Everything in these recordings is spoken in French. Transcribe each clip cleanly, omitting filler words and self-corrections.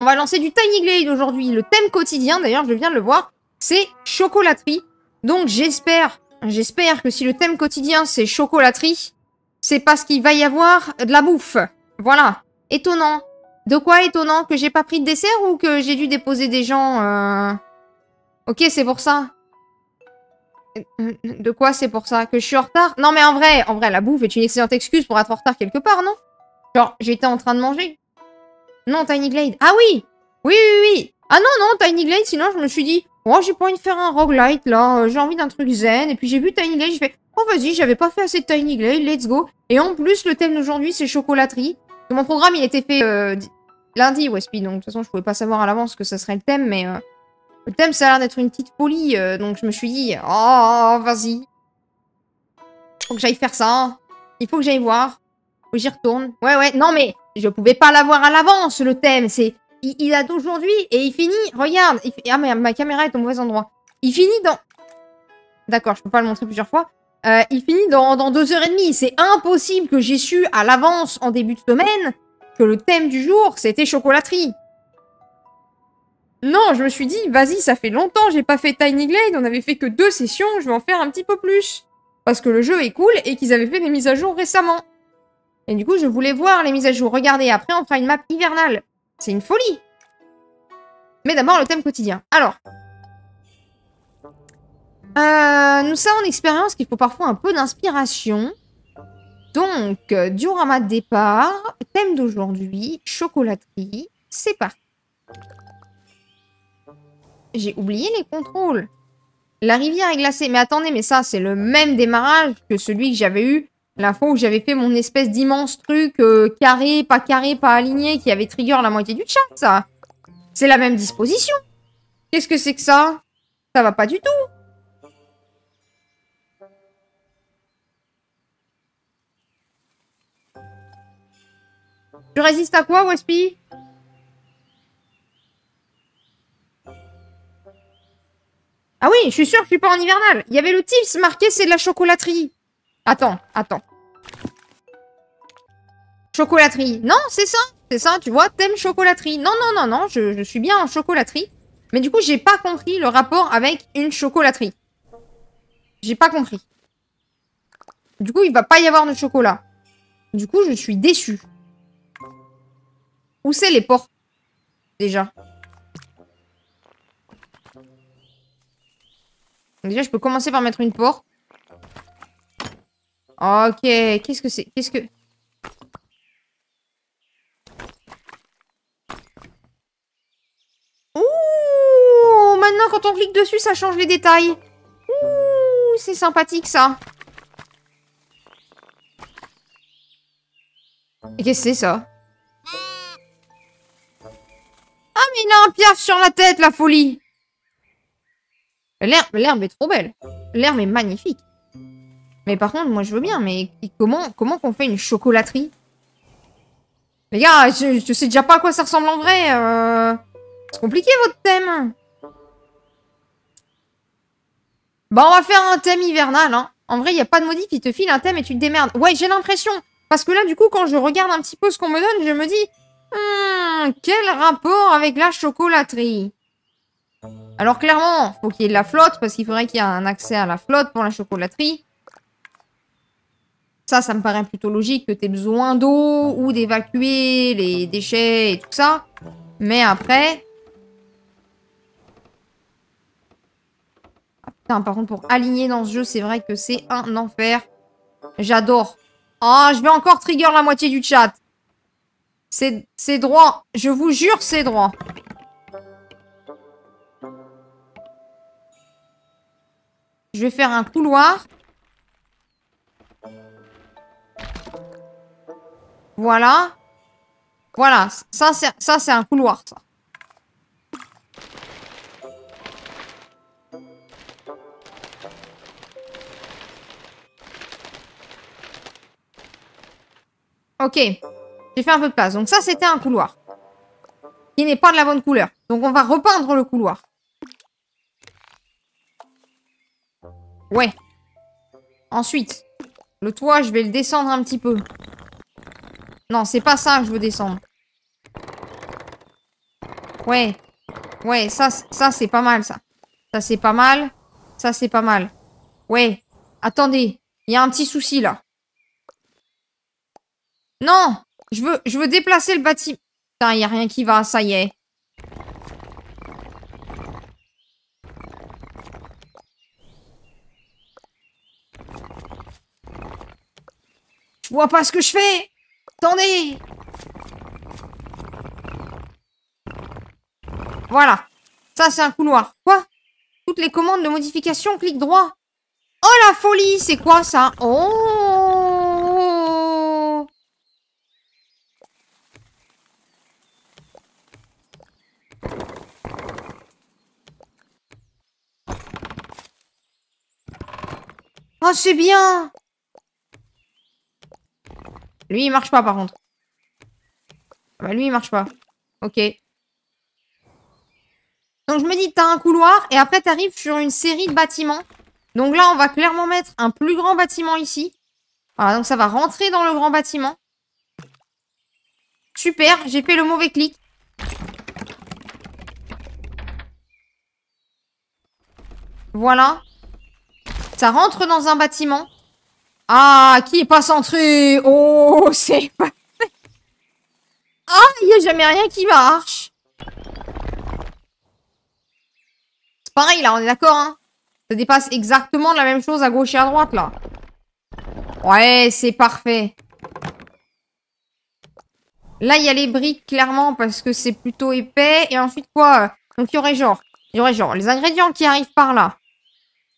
va lancer du Tiny Glade aujourd'hui. Le thème quotidien, d'ailleurs, je viens de le voir, c'est chocolaterie. Donc j'espère que si le thème quotidien c'est chocolaterie, c'est parce qu'il va y avoir de la bouffe. Voilà. Étonnant. De quoi étonnant? Que j'ai pas pris de dessert ou que j'ai dû déposer des gens Ok, c'est pour ça. De quoi c'est pour ça? Que je suis en retard? Non mais en vrai, la bouffe est une excellente excuse pour être en retard quelque part, non? Genre, j'étais en train de manger. Non, Tiny Glade. Ah oui! Oui, oui, oui. Ah non, non, Tiny Glade, sinon je me suis dit, oh, j'ai pas envie de faire un roguelite, là. J'ai envie d'un truc zen. Et puis j'ai vu Tiny Glade, j'ai fait, oh, vas-y, j'avais pas fait assez de Tiny Glade, let's go. Et en plus, le thème d'aujourd'hui, c'est chocolaterie. Mon programme, il était fait lundi, Wespy. Donc, de toute façon, je pouvais pas savoir à l'avance que ça serait le thème, mais le thème, ça a l'air d'être une petite folie. Donc, je me suis dit, oh, vas-y. Faut que j'aille faire ça. Il faut que j'aille voir. Faut que j'y retourne. Ouais, ouais. Non, mais je pouvais pas l'avoir à l'avance, le thème. C'est... Il date d'aujourd'hui et il finit... Regarde. Ah, mais ma caméra est au mauvais endroit. Il finit dans... D'accord, je peux pas le montrer plusieurs fois. Il finit dans 2h30. C'est impossible que j'ai su à l'avance, en début de semaine, que le thème du jour, c'était chocolaterie. Non, je me suis dit, vas-y, ça fait longtemps, j'ai pas fait Tiny Glade, on avait fait que 2 sessions, je vais en faire un petit peu plus. Parce que le jeu est cool et qu'ils avaient fait des mises à jour récemment. Et du coup, je voulais voir les mises à jour. Regardez, après, on fera une map hivernale. C'est une folie. Mais d'abord, le thème quotidien. Alors. Nous savons d'expérience qu'il faut parfois un peu d'inspiration. Donc, diorama de départ, thème d'aujourd'hui, chocolaterie. C'est parti. J'ai oublié les contrôles. La rivière est glacée. Mais attendez, mais ça, c'est le même démarrage que celui que j'avais eu la fois où j'avais fait mon espèce d'immense truc carré, pas aligné, qui avait trigger la moitié du chat, ça. C'est la même disposition. Qu'est-ce que c'est que ça? Ça va pas du tout. Je résiste à quoi, Wespy? Ah oui, je suis sûre que je suis pas en hivernal. Il y avait le tips marqué, c'est de la chocolaterie. Attends. Chocolaterie. Non, c'est ça, tu vois, thème chocolaterie. Non, je suis bien en chocolaterie. Mais du coup, j'ai pas compris le rapport avec une chocolaterie. J'ai pas compris. Du coup, il va pas y avoir de chocolat. Du coup, je suis déçue. Où c'est les portes? Déjà. Donc déjà, je peux commencer par mettre une porte. Ok, qu'est-ce que c'est? Qu'est-ce que... Ouh, maintenant, quand on clique dessus, ça change les détails. Ouh, c'est sympathique, ça. Et qu'est-ce que c'est, ça? Ah, mais il a un piaf sur la tête, la folie. L'herbe est trop belle. L'herbe est magnifique. Mais par contre, moi, je veux bien. Mais comment qu'on fait une chocolaterie? Les gars, je sais déjà pas à quoi ça ressemble en vrai. C'est compliqué, votre thème. Bah, on va faire un thème hivernal, hein. En vrai, il n'y a pas de modif, il te file un thème et tu te démerdes. Ouais, j'ai l'impression. Parce que là, du coup, quand je regarde un petit peu ce qu'on me donne, je me dis... quel rapport avec la chocolaterie? Alors, clairement, faut qu'il y ait de la flotte, parce qu'il faudrait qu'il y ait un accès à la flotte pour la chocolaterie. Ça me paraît plutôt logique que tu aies besoin d'eau ou d'évacuer les déchets et tout ça. Mais après... Ah, putain, par contre, pour aligner dans ce jeu, c'est vrai que c'est un enfer. J'adore. Oh, je vais encore trigger la moitié du chat. C'est droit. Je vous jure, c'est droit. Je vais faire un couloir. Voilà. Voilà. Ça, c'est un couloir, ça. Ok. J'ai fait un peu de place. Donc ça, c'était un couloir. Qui n'est pas de la bonne couleur. Donc on va repeindre le couloir. Ouais. Ensuite, le toit, je vais le descendre un petit peu. Non, c'est pas ça que je veux descendre. Ouais. Ouais, ça c'est pas mal, ça. Ça, c'est pas mal. Ça, c'est pas mal. Ouais. Attendez. Il y a un petit souci, là. Non! Je veux déplacer le bâtiment. Putain, il y a rien qui va, ça y est. Je vois pas ce que je fais! Attendez! Voilà. Ça, c'est un couloir. Quoi? Toutes les commandes de modification, clic droit. Oh, la folie! C'est quoi, ça? Oh! Oh, c'est bien! Lui, il marche pas, par contre. Bah, lui, il marche pas. Ok. Donc, je me dis, t'as un couloir, et après, t'arrives sur une série de bâtiments. Donc là, on va clairement mettre un plus grand bâtiment ici. Voilà, donc ça va rentrer dans le grand bâtiment. Super, j'ai fait le mauvais clic. Voilà. Ça rentre dans un bâtiment. Ah, qui est pas centré? Oh, c'est pas... Ah, il n'y a jamais rien qui marche. C'est pareil, là, on est d'accord, hein? Ça dépasse exactement la même chose à gauche et à droite, là. Ouais, c'est parfait. Là, il y a les briques, clairement, parce que c'est plutôt épais. Et ensuite, quoi? Donc, il y aurait genre les ingrédients qui arrivent par là.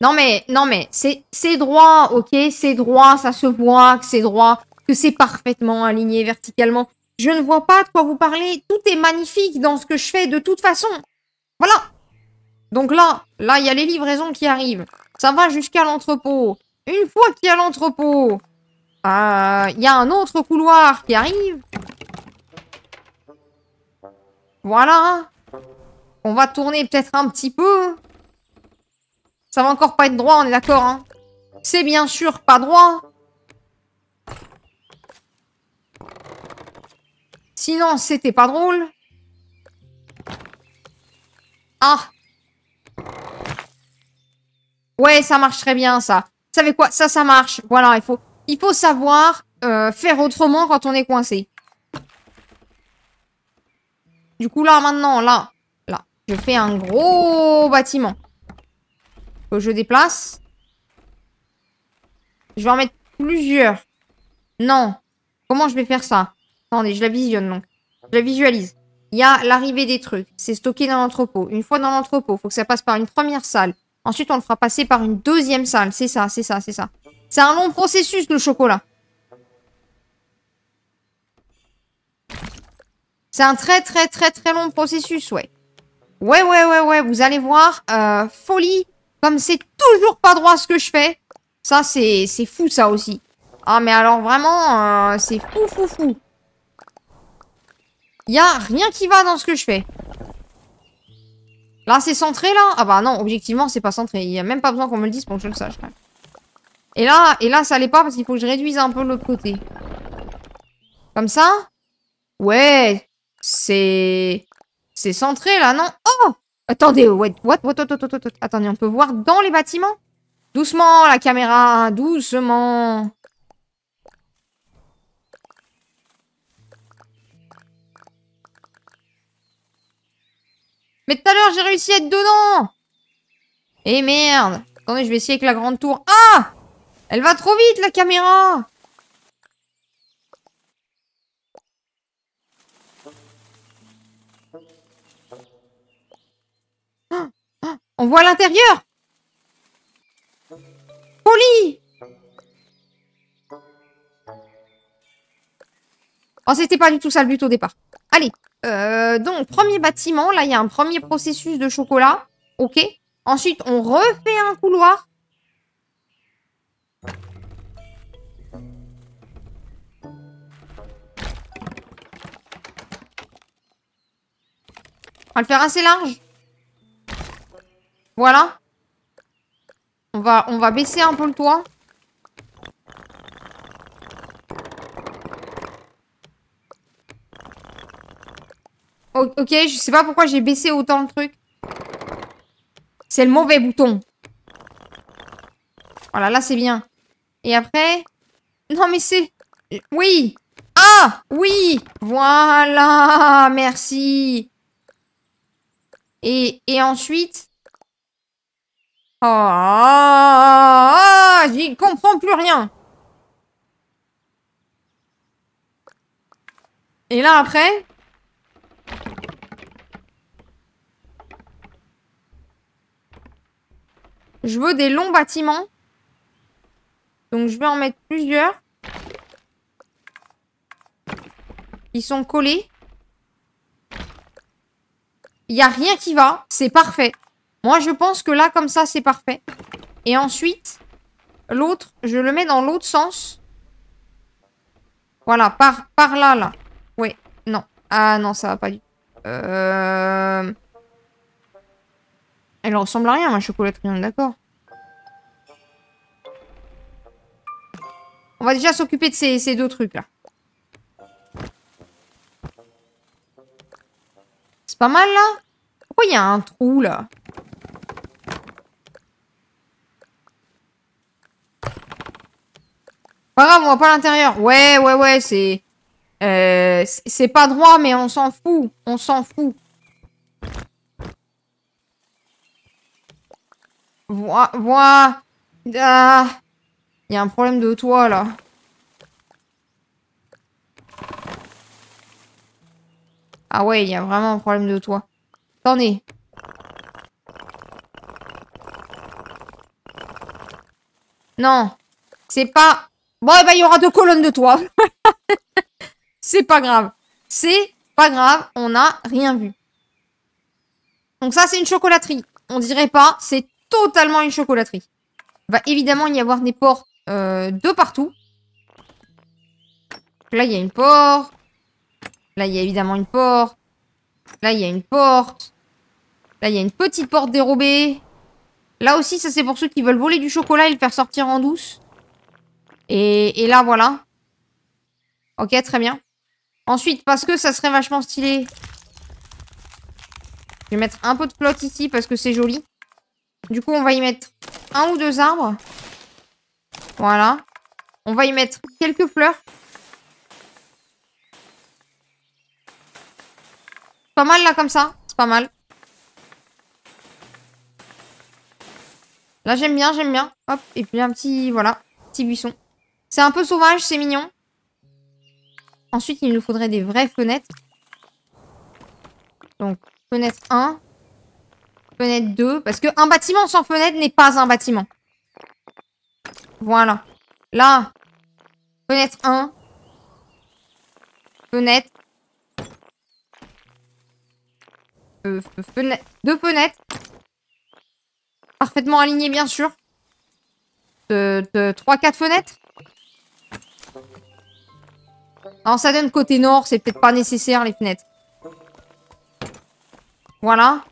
Non, mais, c'est droit, ok? C'est droit, ça se voit que c'est droit, que c'est parfaitement aligné verticalement. Je ne vois pas de quoi vous parlez. Tout est magnifique dans ce que je fais de toute façon. Voilà. Donc là, il y a les livraisons qui arrivent. Ça va jusqu'à l'entrepôt. Une fois qu'il y a l'entrepôt, il y a un autre couloir qui arrive. Voilà. On va tourner peut-être un petit peu. Ça va encore pas être droit, on est d'accord, hein? C'est bien sûr pas droit. Sinon, c'était pas drôle. Ah. Ouais, ça marche très bien, ça. Vous savez quoi? Ça marche. Voilà, il faut savoir faire autrement quand on est coincé. Du coup, là, maintenant, là, je fais un gros bâtiment. Que je déplace. Je vais en mettre plusieurs. Non. Comment je vais faire ça? Attendez, je la visionne, donc. Je la visualise. Il y a l'arrivée des trucs. C'est stocké dans l'entrepôt. Une fois dans l'entrepôt, il faut que ça passe par une première salle. Ensuite, on le fera passer par une deuxième salle. C'est ça, c'est ça, c'est ça. C'est un long processus, le chocolat. C'est un très, très, très, très long processus, ouais. Ouais. Vous allez voir. Folie. Comme c'est toujours pas droit ce que je fais. Ça, c'est fou, ça aussi. Ah, mais alors, vraiment, c'est fou. Il y a rien qui va dans ce que je fais. Là, c'est centré, là? Ah bah non, objectivement, c'est pas centré. Il n'y a même pas besoin qu'on me le dise pour que je le sache. Et là, ça l'est pas parce qu'il faut que je réduise un peu l'autre côté. Comme ça? Ouais, c'est centré, là, non? Oh! Attendez, what? Attendez, on peut voir dans les bâtiments? Doucement, la caméra, doucement. Mais tout à l'heure, j'ai réussi à être dedans! Eh merde! Attendez, je vais essayer avec la grande tour. Ah! Elle va trop vite, la caméra! On voit l'intérieur! Folie! Oh, c'était pas du tout ça le but au départ. Allez, donc, premier bâtiment. Là, il y a un premier processus de chocolat. Ok. Ensuite, on refait un couloir. On va le faire assez large. Voilà. On va baisser un peu le toit. Ok, je sais pas pourquoi j'ai baissé autant le truc. C'est le mauvais bouton. Voilà, là c'est bien. Et après... Non mais c'est... Oui. Ah, oui. Voilà, merci. Et ensuite... Oh, j'y comprends plus rien. Et là après... Je veux des longs bâtiments. Donc je vais en mettre plusieurs. Ils sont collés. Il n'y a rien qui va. C'est parfait. Moi, je pense que là, comme ça, c'est parfait. Et ensuite, l'autre, je le mets dans l'autre sens. Voilà, par là, là. Ouais, non. Ah non, ça va pas du tout. Elle ressemble à rien, ma chocolaterie, on est d'accord. On va déjà s'occuper de ces deux trucs-là. C'est pas mal, là? Pourquoi il y a un trou, là? Pas grave, on voit pas l'intérieur. Ouais, c'est... c'est pas droit, mais on s'en fout. On s'en fout. Vois. Ah. Il y a un problème de toit, là. Ah ouais, il y a vraiment un problème de toit. Attendez. Non. C'est pas... Bon, eh ben, il y aura 2 colonnes de toit. C'est pas grave. C'est pas grave, on n'a rien vu. Donc ça, c'est une chocolaterie. On dirait pas, c'est totalement une chocolaterie. Il va évidemment y avoir des portes de partout. Là, il y a une porte. Là, il y a évidemment une porte. Là, il y a une porte. Là, il y a une petite porte dérobée. Là aussi, ça, c'est pour ceux qui veulent voler du chocolat et le faire sortir en douce. Et là, voilà. Ok, très bien. Ensuite, parce que ça serait vachement stylé, je vais mettre un peu de flotte ici parce que c'est joli. Du coup, on va y mettre 1 ou 2 arbres. Voilà. On va y mettre quelques fleurs. Pas mal là comme ça. C'est pas mal. Là, j'aime bien, j'aime bien. Hop. Et puis un petit, voilà, petit buisson. C'est un peu sauvage, c'est mignon. Ensuite, il nous faudrait des vraies fenêtres. Donc, fenêtre 1. Fenêtre 2. Parce qu'un bâtiment sans fenêtre n'est pas un bâtiment. Voilà. Là, fenêtre 1. Fenêtre. Fenêtre. 2 fenêtres. Parfaitement alignées, bien sûr. 3-4 fenêtres. Non, ça donne côté nord. C'est peut-être pas nécessaire, les fenêtres. Voilà.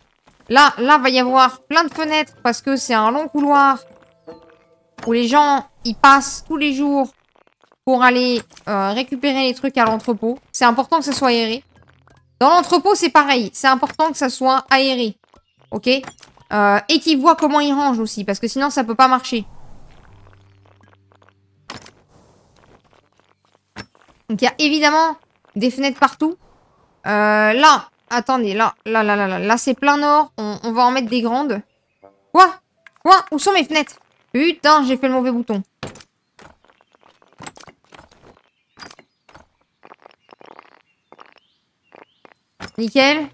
Là, va y avoir plein de fenêtres parce que c'est un long couloir où les gens, ils passent tous les jours pour aller récupérer les trucs à l'entrepôt. C'est important que ça soit aéré. Dans l'entrepôt, c'est pareil. C'est important que ça soit aéré. Ok? Et qu'ils voient comment ils rangent aussi, parce que sinon, ça peut pas marcher. Donc, il y a évidemment des fenêtres partout. Là, attendez, là, c'est plein nord. On va en mettre des grandes. Quoi? Où sont mes fenêtres? Putain, j'ai fait le mauvais bouton. Nickel.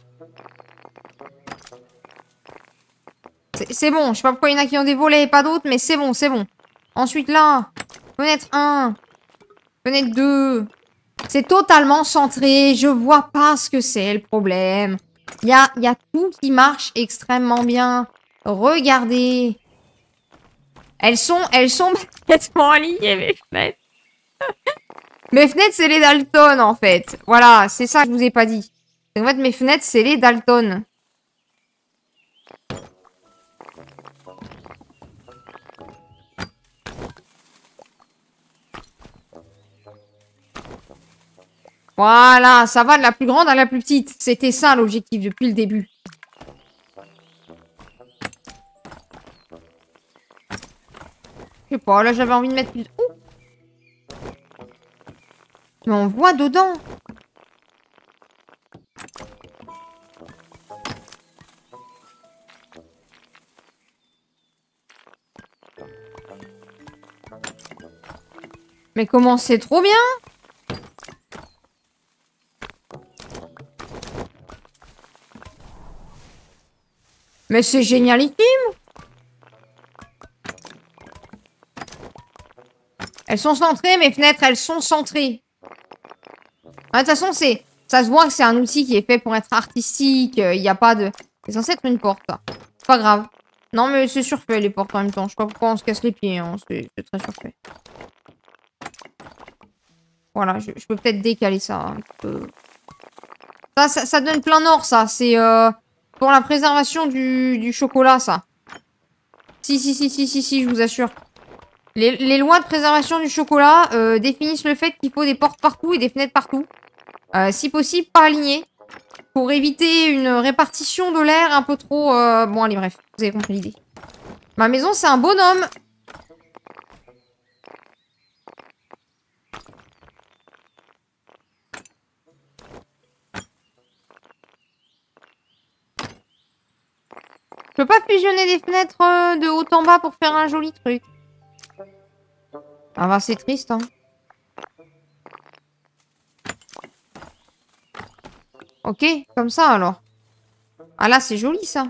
C'est bon. Je sais pas pourquoi il y en a qui ont des volets et pas d'autres, mais c'est bon, c'est bon. Ensuite, là, fenêtre 1. Fenêtre 2. C'est totalement centré. Je vois pas ce que c'est le problème. Il y a tout qui marche extrêmement bien. Regardez. Elles sont complètement alignées, mes fenêtres. Mes fenêtres, c'est les Dalton, en fait. Voilà, c'est ça que je vous ai pas dit. En fait, mes fenêtres, c'est les Dalton. Voilà, ça va de la plus grande à la plus petite. C'était ça l'objectif depuis le début. Je sais pas, là j'avais envie de mettre plus... Ouh. Mais on voit dedans. Mais comment c'est trop bien! Mais c'est génialissime! Elles sont centrées, mes fenêtres, elles sont centrées. De toute façon, ça se voit que c'est un outil qui est fait pour être artistique. Il n'y a pas de... C'est censé être une porte, là. C'est pas grave. Non, mais c'est surfait, les portes, en même temps. Je sais pas pourquoi on se casse les pieds, hein. C'est très surfait. Voilà, je peux peut-être décaler ça un peu. Ça donne plein nord, ça. C'est pour la préservation du chocolat, ça. Si, je vous assure. Les lois de préservation du chocolat définissent le fait qu'il faut des portes partout et des fenêtres partout. Si possible, pas alignées. Pour éviter une répartition de l'air un peu trop... Bon, allez, bref. Vous avez compris l'idée. Ma maison, c'est un bonhomme. Je peux pas fusionner des fenêtres de haut en bas pour faire un joli truc. Ah bah, c'est triste, hein. Ok, comme ça, alors. Ah là, c'est joli, ça.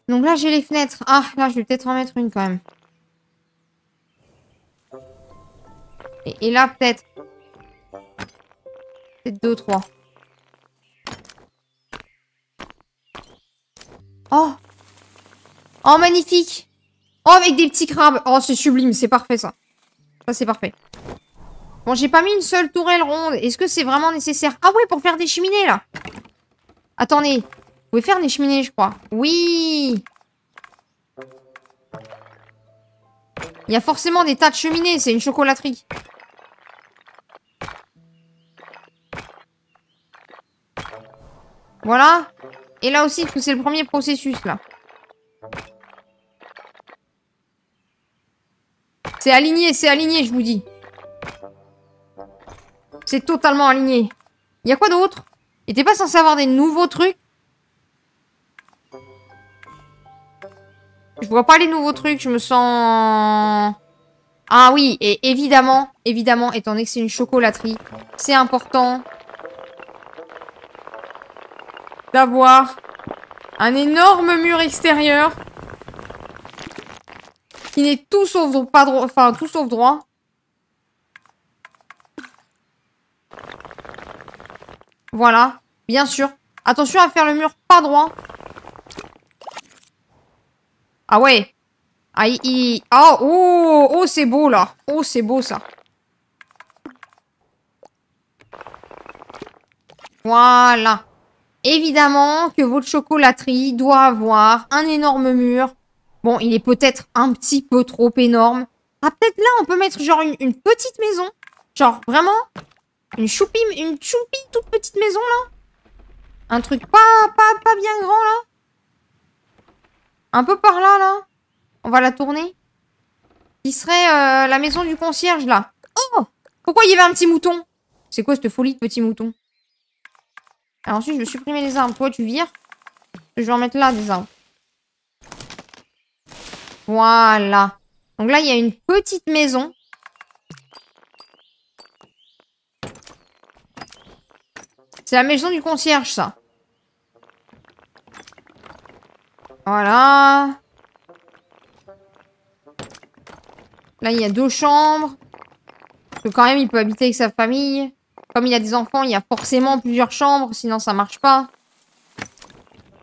Donc là, j'ai les fenêtres. Ah, là, je vais peut-être en mettre une, quand même. Et là, peut-être. Peut-être 2, 3. Oh! Oh, magnifique! Oh, avec des petits crabes! Oh, c'est sublime, c'est parfait, ça. Ça, c'est parfait. Bon, j'ai pas mis une seule tourelle ronde. Est-ce que c'est vraiment nécessaire? Ah ouais, pour faire des cheminées, là! Attendez. Vous pouvez faire des cheminées, je crois. Oui! Il y a forcément des tas de cheminées, c'est une chocolaterie. Voilà. Et là aussi, parce que c'est le premier processus, là. C'est aligné, je vous dis. C'est totalement aligné. Il y a quoi d'autre? Il était pas censé avoir des nouveaux trucs? Je vois pas les nouveaux trucs, je me sens... Ah oui, et évidemment, étant donné que c'est une chocolaterie, c'est important d'avoir un énorme mur extérieur qui n'est tout sauf pas droit, enfin tout sauf droit. Voilà, bien sûr. Attention à faire le mur pas droit. Ah ouais. Ah, oh, c'est beau, là. Oh, c'est beau, ça. Voilà. Évidemment que votre chocolaterie doit avoir un énorme mur. Bon, il est peut-être un petit peu trop énorme. Ah, peut-être là, on peut mettre genre une petite maison. Genre, vraiment, une choupie toute petite maison, là. Un truc pas bien grand, là. Un peu par là, là. On va la tourner. Qui serait la maison du concierge, là. Oh! Pourquoi il y avait un petit mouton? C'est quoi cette folie de petit mouton? Alors ensuite, je vais supprimer les arbres. Toi, tu vires. Je vais en mettre là, des arbres. Voilà. Donc là, il y a une petite maison. C'est la maison du concierge, ça. Voilà. Là, il y a 2 chambres. Parce que quand même, il peut habiter avec sa famille. Comme il a des enfants, il y a forcément plusieurs chambres. Sinon, ça marche pas.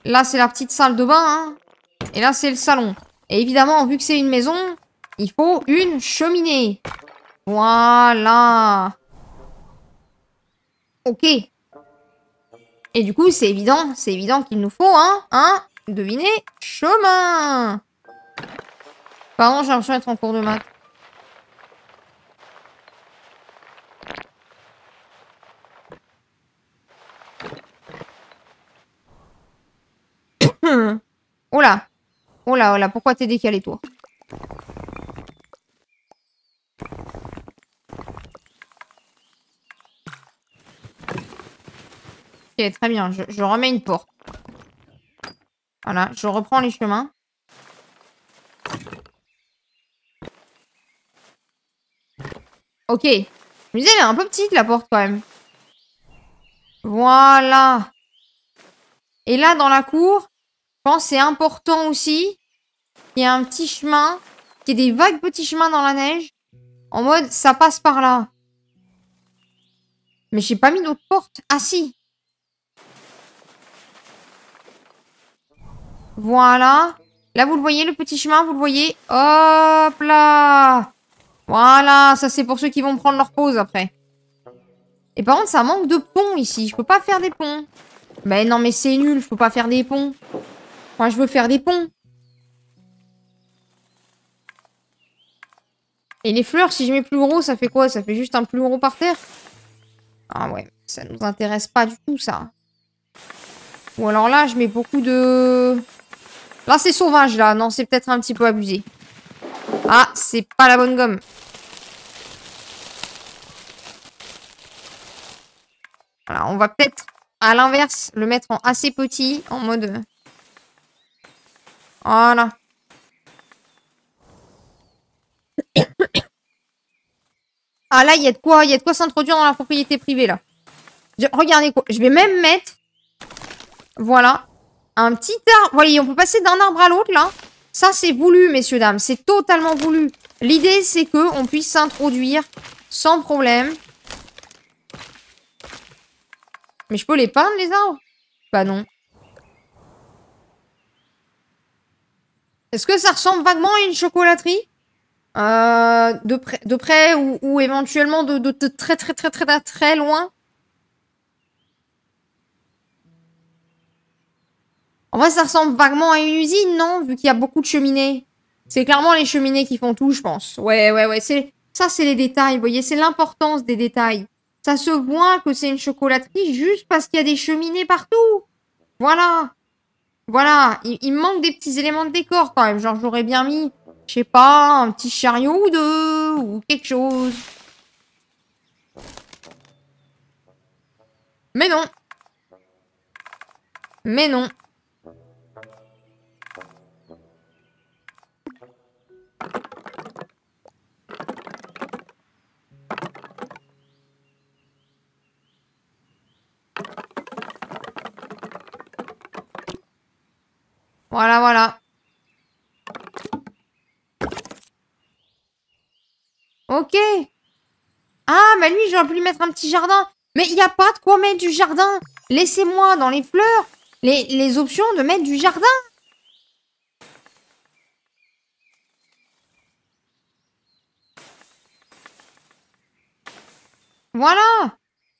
Là, c'est la petite salle de bain. Hein. Et là, c'est le salon. Et évidemment, vu que c'est une maison, il faut une cheminée. Voilà. Ok. Et du coup, c'est évident qu'il nous faut devinez, chemin. Pardon, j'ai l'impression d'être en cours de maths. Oh là. Oh là, oh là, pourquoi t'es décalé, toi? Ok, très bien. Je remets une porte. Voilà, je reprends les chemins. Ok. Je me disais, elle est un peu petite, la porte, quand même. Voilà. Et là, dans la cour, je pense que c'est important aussi qu'il y ait un petit chemin, qu'il y ait des vagues petits chemins dans la neige. En mode, ça passe par là. Mais j'ai pas mis d'autres portes. Ah si. Voilà. Là, vous le voyez, le petit chemin, vous le voyez. Hop là. Voilà, ça c'est pour ceux qui vont prendre leur pause après. Et par contre, ça manque de ponts ici. Je peux pas faire des ponts. Ben non, mais c'est nul, je peux pas faire des ponts. Moi, je veux faire des ponts. Et les fleurs, si je mets plus gros, ça fait quoi? Ça fait juste un plus gros par terre? Ah ouais, ça nous intéresse pas du tout, ça. Ou alors là, je mets beaucoup de... Là, c'est sauvage, là. Non, c'est peut-être un petit peu abusé. Ah, c'est pas la bonne gomme. Voilà, on va peut-être, à l'inverse, le mettre en assez petit, en mode... Voilà. Ah là, il y a de quoi s'introduire dans la propriété privée, là. Regardez quoi. Je vais même mettre... Voilà. Un petit arbre. Vous voyez, on peut passer d'un arbre à l'autre, là. Ça, c'est voulu, messieurs, dames. C'est totalement voulu. L'idée, c'est qu'on puisse s'introduire sans problème. Mais je peux les peindre, les arbres? Bah non. Est-ce que ça ressemble vaguement à une chocolaterie? De près ou éventuellement de très très très très très loin? En vrai, ça ressemble vaguement à une usine, non? Vu qu'il y a beaucoup de cheminées. C'est clairement les cheminées qui font tout, je pense. Ouais, ouais, ouais. Ça, c'est les détails, vous voyez. C'est l'importance des détails. Ça se voit que c'est une chocolaterie juste parce qu'il y a des cheminées partout. Voilà. Voilà. Il me manque des petits éléments de décor, quand même. Genre, j'aurais bien mis, je sais pas, un petit chariot ou deux, ou quelque chose. Mais non. Mais non. Voilà, voilà. Ok. Ah, bah lui, j'aurais pu lui mettre un petit jardin. Mais il n'y a pas de quoi mettre du jardin. Laissez-moi dans les fleurs les options de mettre du jardin. Voilà.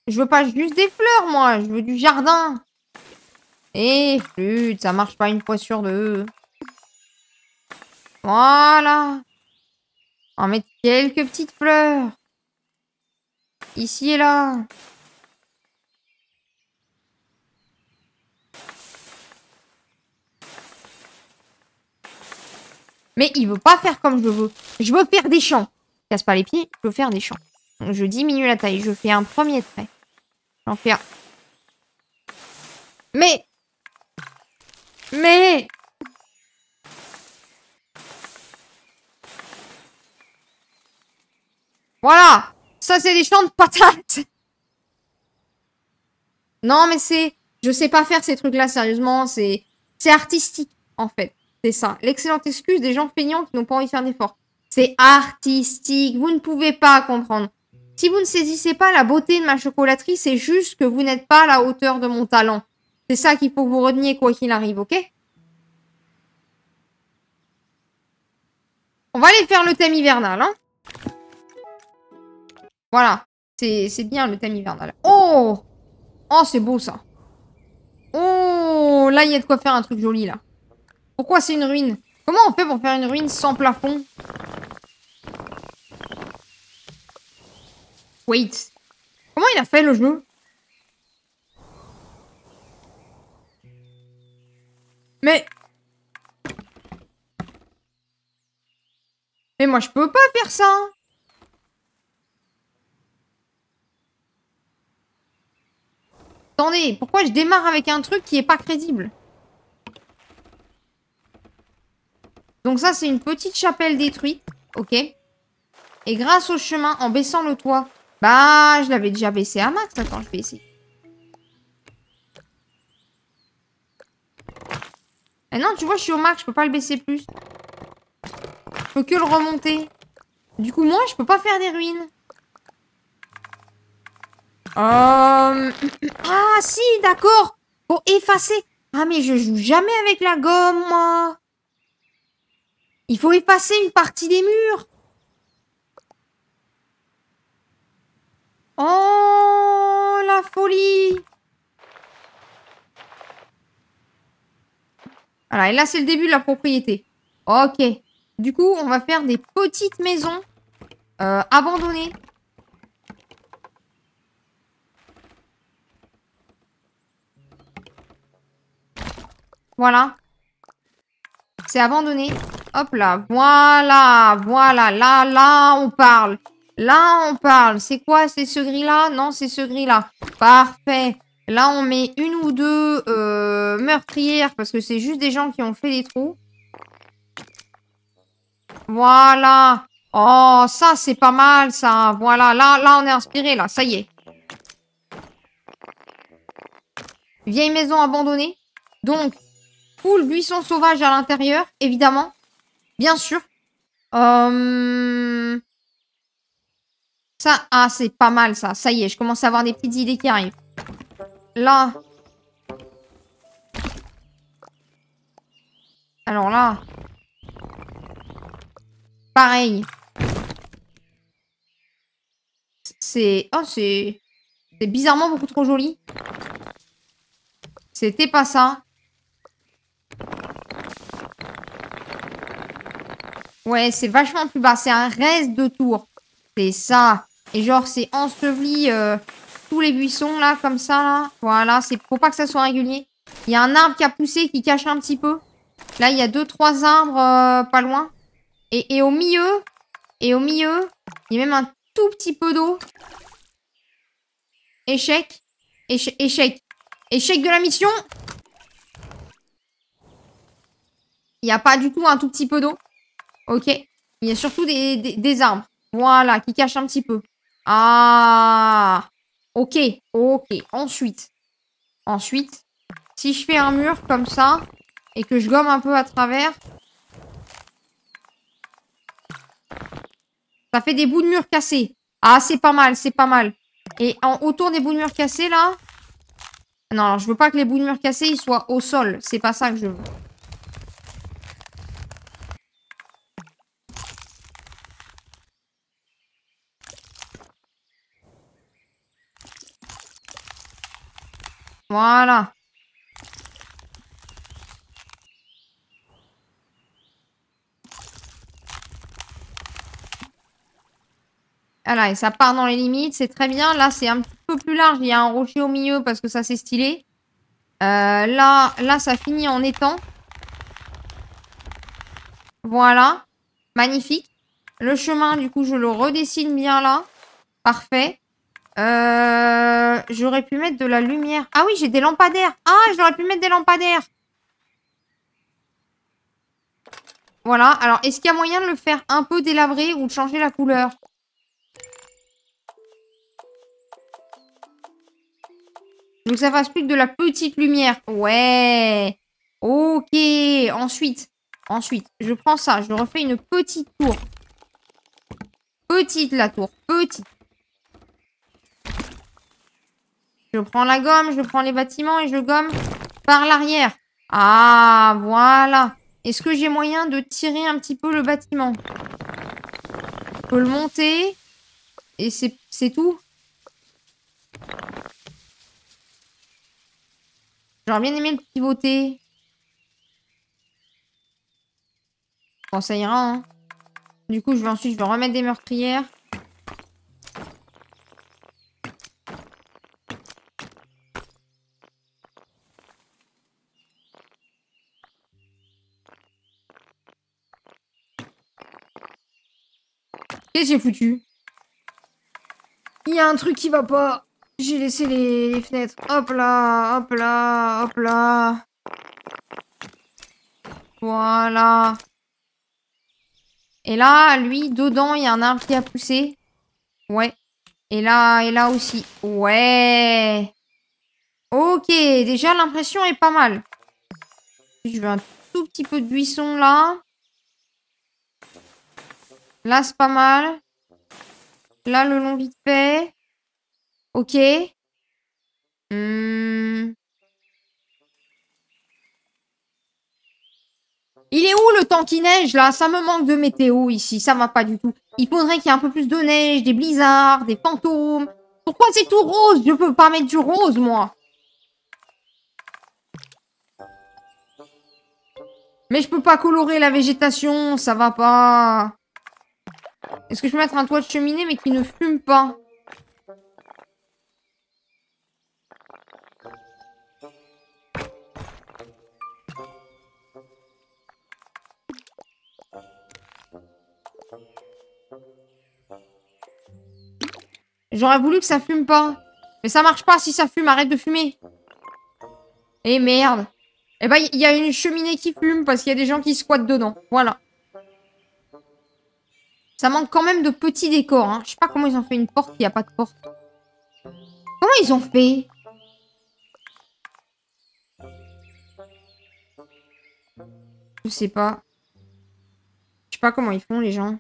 Je veux pas juste des fleurs, moi. Je veux du jardin. Et flûte, ça marche pas une fois sur deux. Voilà. On va mettre quelques petites fleurs. Ici et là. Mais il veut pas faire comme je veux. Je veux faire des champs. Casse pas les pieds, je veux faire des champs. Donc je diminue la taille. Je fais un premier trait. J'en fais un. Mais... Voilà. Ça, c'est des champs de patates. Non, mais c'est... Je sais pas faire ces trucs-là, sérieusement. C'est artistique, en fait. C'est ça. L'excellente excuse des gens feignants qui n'ont pas envie de faire d'efforts. C'est artistique. Vous ne pouvez pas comprendre. Si vous ne saisissez pas la beauté de ma chocolaterie, c'est juste que vous n'êtes pas à la hauteur de mon talent. C'est ça qu'il faut que vous reteniez quoi qu'il arrive, ok? On va aller faire le thème hivernal, hein. Voilà. C'est bien le thème hivernal. Oh! Oh, c'est beau, ça. Oh! Là, il y a de quoi faire un truc joli, là. Pourquoi c'est une ruine? Comment on fait pour faire une ruine sans plafond? Wait. Comment il a fait, le jeu? Mais... Mais moi, je peux pas faire ça. Attendez, pourquoi je démarre avec un truc qui est pas crédible? Donc ça, c'est une petite chapelle détruite. Ok. Et grâce au chemin, en baissant le toit... Bah, je l'avais déjà baissé à max. Attends, je vais essayer. Eh non, tu vois, je suis au max. Je peux pas le baisser plus. Je peux que le remonter. Du coup, moi, je peux pas faire des ruines. Ah, si, d'accord. Pour effacer. Ah, mais je joue jamais avec la gomme, moi. Il faut effacer une partie des murs. Oh, la folie. Voilà, et là, c'est le début de la propriété. Ok. Du coup, on va faire des petites maisons abandonnées. Voilà. C'est abandonné. Hop là. Voilà. Voilà. Là, on parle. Là, on parle. C'est quoi? C'est ce gris-là? Non, c'est ce gris-là. Parfait. Là, on met une ou deux meurtrières parce que c'est juste des gens qui ont fait des trous. Voilà. Oh, ça, c'est pas mal, ça. Voilà. Là, on est inspiré, là. Ça y est. Vieille maison abandonnée. Donc, full buisson sauvage à l'intérieur, évidemment. Bien sûr. Ça, ah, c'est pas mal, ça. Ça y est, je commence à avoir des petites idées qui arrivent. Là. Alors là. Pareil. C'est... Oh, c'est... C'est bizarrement beaucoup trop joli. C'était pas ça. Ouais, c'est vachement plus bas. C'est un reste de tour. C'est ça. Et genre, c'est enseveli tous les buissons, là, comme ça, là. Voilà, c'est faut pas que ça soit régulier. Il y a un arbre qui a poussé, qui cache un petit peu. Là, il y a 2-3 arbres pas loin. Et au milieu, il y a même un tout petit peu d'eau. Échec. Échec. Échec de la mission. Il n'y a pas du tout un tout petit peu d'eau. Ok. Il y a surtout des arbres. Voilà, qui cachent un petit peu. Ah. Ok. Ok. Ensuite, si je fais un mur comme ça et que je gomme un peu à travers, ça fait des bouts de mur cassés. Ah, c'est pas mal, c'est pas mal. Et autour des bouts de mur cassés, là... Non, alors, je veux pas que les bouts de mur cassés, ils soient au sol. C'est pas ça que je veux. Voilà. Voilà, et ça part dans les limites, c'est très bien. Là, c'est un petit peu plus large. Il y a un rocher au milieu parce que ça, c'est stylé. Là, ça finit en étang. Voilà. Magnifique. Le chemin, du coup, je le redessine bien là. Parfait. J'aurais pu mettre de la lumière. Ah oui, j'ai des lampadaires. Ah, j'aurais pu mettre des lampadaires. Voilà. Alors, est-ce qu'il y a moyen de le faire un peu délabré ou de changer la couleur? Donc, ça fasse plus que de la petite lumière. Ouais. Ok. Ensuite, je prends ça. Je refais une petite tour. Petite, la tour. Petite. Je prends la gomme, je prends les bâtiments et je gomme par l'arrière. Ah, voilà. Est-ce que j'ai moyen de tirer un petit peu le bâtiment? Je peux le monter. Et c'est tout. J'aurais bien aimé le pivoter. Bon, ça ira, hein. Du coup, je vais remettre des meurtrières. Qu'est-ce que j'ai foutu? Il y a un truc qui va pas. J'ai laissé les fenêtres. Hop là, hop là, hop là. Voilà. Et là, lui, dedans, il y a un arbre qui a poussé. Ouais. Et là aussi. Ouais. Ok, déjà l'impression est pas mal. Je veux un tout petit peu de buisson là. Là, c'est pas mal. Là, le long vite fait. Ok. Il est où le temps qui neige là? Ça me manque de météo ici, ça va pas du tout. Il faudrait qu'il y ait un peu plus de neige, des blizzards, des fantômes. Pourquoi c'est tout rose? Je peux pas mettre du rose moi. Mais je peux pas colorer la végétation, ça va pas. Est-ce que je peux mettre un toit de cheminée mais qui ne fume pas? J'aurais voulu que ça fume pas. Mais ça marche pas si ça fume, arrête de fumer. Eh merde. Eh ben, il y a une cheminée qui fume parce qu'il y a des gens qui squattent dedans. Voilà. Ça manque quand même de petits décors. Hein. Je sais pas comment ils ont fait une porte qui a pas de porte. Comment ils ont fait? Je sais pas. Je sais pas comment ils font, les gens.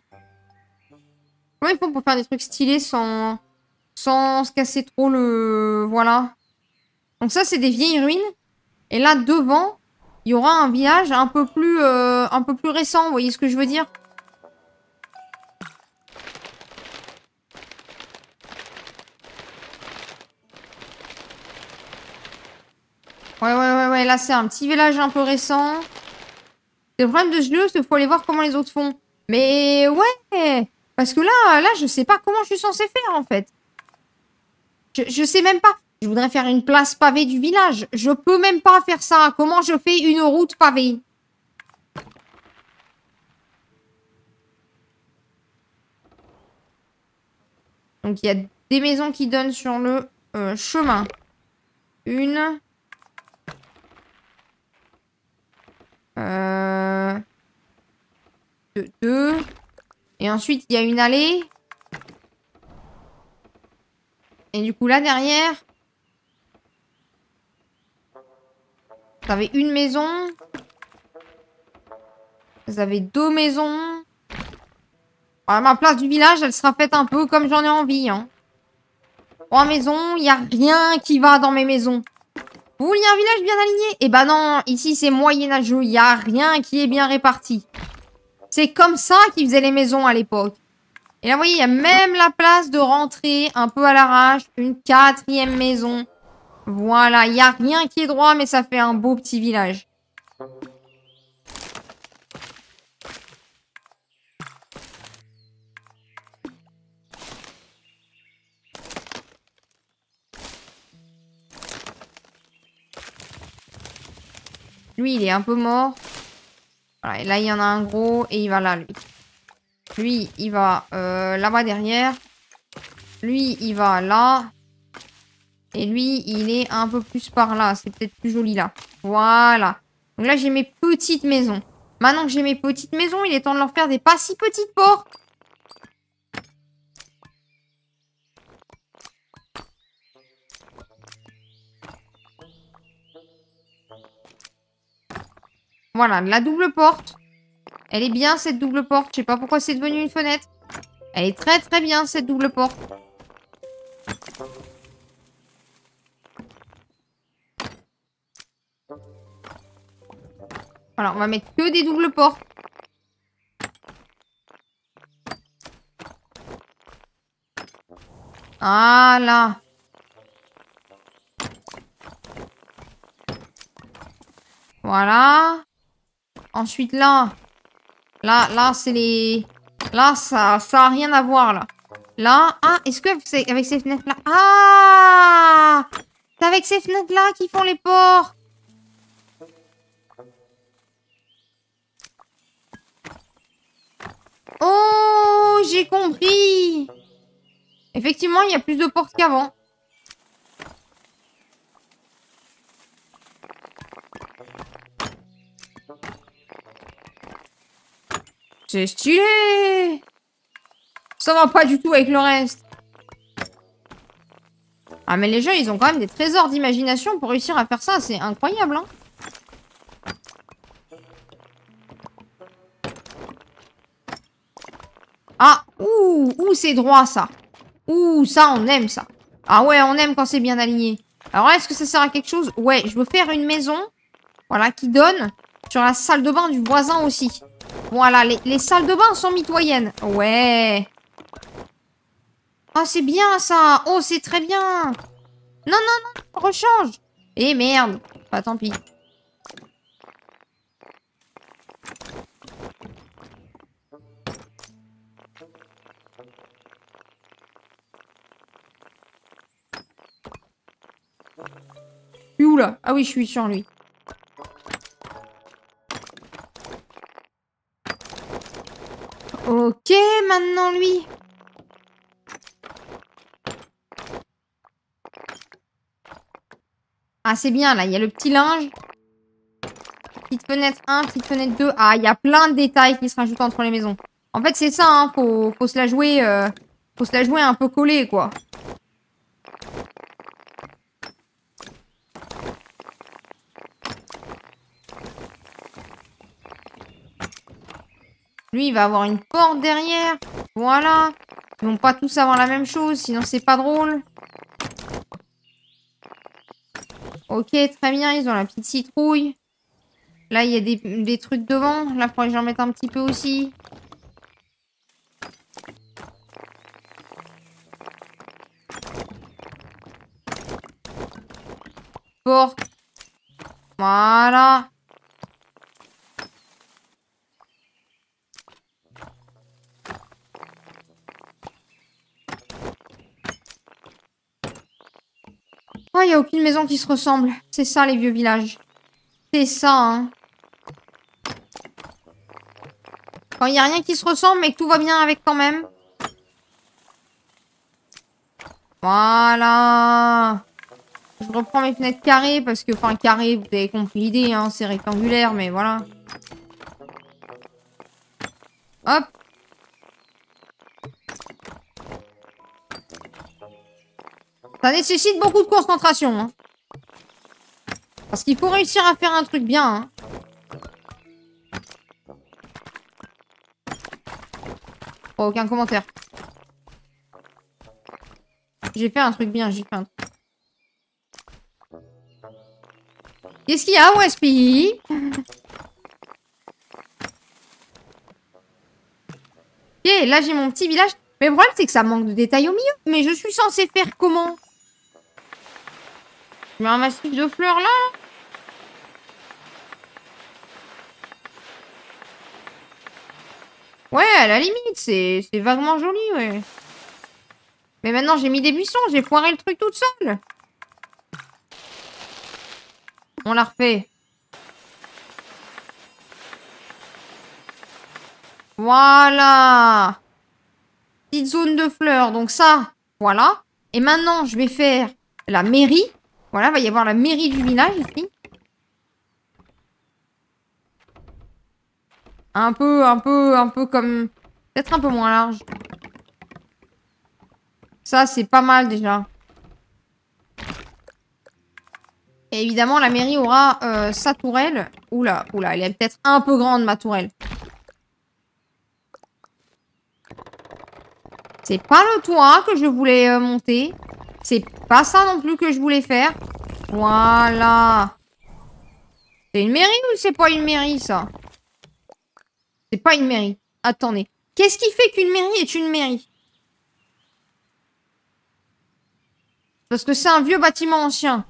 Comment ils font pour faire des trucs stylés sans se casser trop le... Voilà. Donc ça, c'est des vieilles ruines. Et là, devant, il y aura un village un peu plus récent. Vous voyez ce que je veux dire? Ouais. Là, c'est un petit village un peu récent. Le problème de ce jeu, c'est qu'il faut aller voir comment les autres font. Mais ouais, parce que là, je sais pas comment je suis censée faire, en fait. Je sais même pas. Je voudrais faire une place pavée du village. Je peux même pas faire ça. Comment je fais une route pavée? Donc, il y a des maisons qui donnent sur le chemin. Une. Deux. Et ensuite, il y a une allée. Et du coup, là, derrière... Vous avez une maison. Vous avez deux maisons. Alors, ma place du village, elle sera faite un peu comme j'en ai envie. Hein. Trois maisons, il n'y a rien qui va dans mes maisons. Vous vouliez un village bien aligné? Eh ben non, ici c'est moyenâgeux, il n'y a rien qui est bien réparti. C'est comme ça qu'ils faisaient les maisons à l'époque. Et là, vous voyez, il y a même la place de rentrer un peu à l'arrache. Une quatrième maison. Voilà, il n'y a rien qui est droit, mais ça fait un beau petit village. Lui, il est un peu mort. Voilà, et là, il y en a un gros et il va là, lui. Lui, il va là-bas derrière. Lui, il va là. Et lui, il est un peu plus par là. C'est peut-être plus joli là. Voilà. Donc là, j'ai mes petites maisons. Maintenant que j'ai mes petites maisons, il est temps de leur faire des pas si petites portes. Voilà, la double porte. Elle est bien, cette double porte. Je sais pas pourquoi c'est devenu une fenêtre. Elle est très très bien, cette double porte. Voilà, on va mettre que des doubles portes. Voilà. Voilà. Ensuite, là, c'est les... Là, ça a rien à voir, là. Là, ah, est-ce que c'est avec ces fenêtres-là... Ah! C'est avec ces fenêtres-là qu'ils font les portes. Oh, j'ai compris. Effectivement, il y a plus de portes qu'avant. C'est stylé. Ça va pas du tout avec le reste. Ah, mais les gens, ils ont quand même des trésors d'imagination pour réussir à faire ça. C'est incroyable, hein. Ah, ouh, c'est droit, ça. Ouh, ça, on aime, ça. Ah ouais, on aime quand c'est bien aligné. Alors, est-ce que ça sert à quelque chose? Ouais, je veux faire une maison, voilà, qui donne sur la salle de bain du voisin aussi. Voilà, les salles de bain sont mitoyennes. Ouais. Ah, c'est bien, ça. Oh, c'est très bien. Non, non, non, rechange. Eh, merde. Bah, tant pis. Je suis où, là? Ah oui, je suis sur lui. Ok, maintenant lui. Ah, c'est bien, là. Il y a le petit linge. Petite fenêtre 1, petite fenêtre 2. Ah, il y a plein de détails qui se rajoutent entre les maisons. En fait, c'est ça, hein. Faut se la jouer... faut se la jouer un peu collée, quoi. Lui, il va avoir une porte derrière. Voilà. Ils vont pas tous avoir la même chose, sinon c'est pas drôle. Ok, très bien, ils ont la petite citrouille. Là, il y a des trucs devant. Là, il faudrait que j'en mette un petit peu aussi. Porte. Voilà. Ah, il n'y a aucune maison qui se ressemble. C'est ça, les vieux villages. C'est ça, hein. Quand il n'y a rien qui se ressemble, mais que tout va bien avec quand même. Voilà. Je reprends mes fenêtres carrées parce que, enfin, carré, vous avez compris l'idée, hein. C'est rectangulaire, mais voilà. Hop. Ça nécessite beaucoup de concentration, hein. Parce qu'il faut réussir à faire un truc bien, hein. Oh, aucun commentaire. J'ai fait un truc bien, j'ai fait un truc. Qu'est-ce qu'il y a, Wespi? Ok, là j'ai mon petit village. Mais le problème, c'est que ça manque de détails au milieu. Mais je suis censée faire comment? Je mets un massif de fleurs là? Ouais, à la limite, c'est vaguement joli, ouais. Mais maintenant, j'ai mis des buissons, j'ai foiré le truc toute seule. On la refait. Voilà. Petite zone de fleurs, donc ça, voilà. Et maintenant, je vais faire la mairie. Voilà, il va y avoir la mairie du village ici. Un peu comme... Peut-être un peu moins large. Ça, c'est pas mal déjà. Et évidemment, la mairie aura sa tourelle. Oula, elle est peut-être un peu grande, ma tourelle. C'est pas le toit que je voulais monter. C'est pas ça non plus que je voulais faire. Voilà. C'est une mairie ou c'est pas une mairie, ça? C'est pas une mairie. Attendez. Qu'est-ce qui fait qu'une mairie est une mairie? Parce que c'est un vieux bâtiment ancien.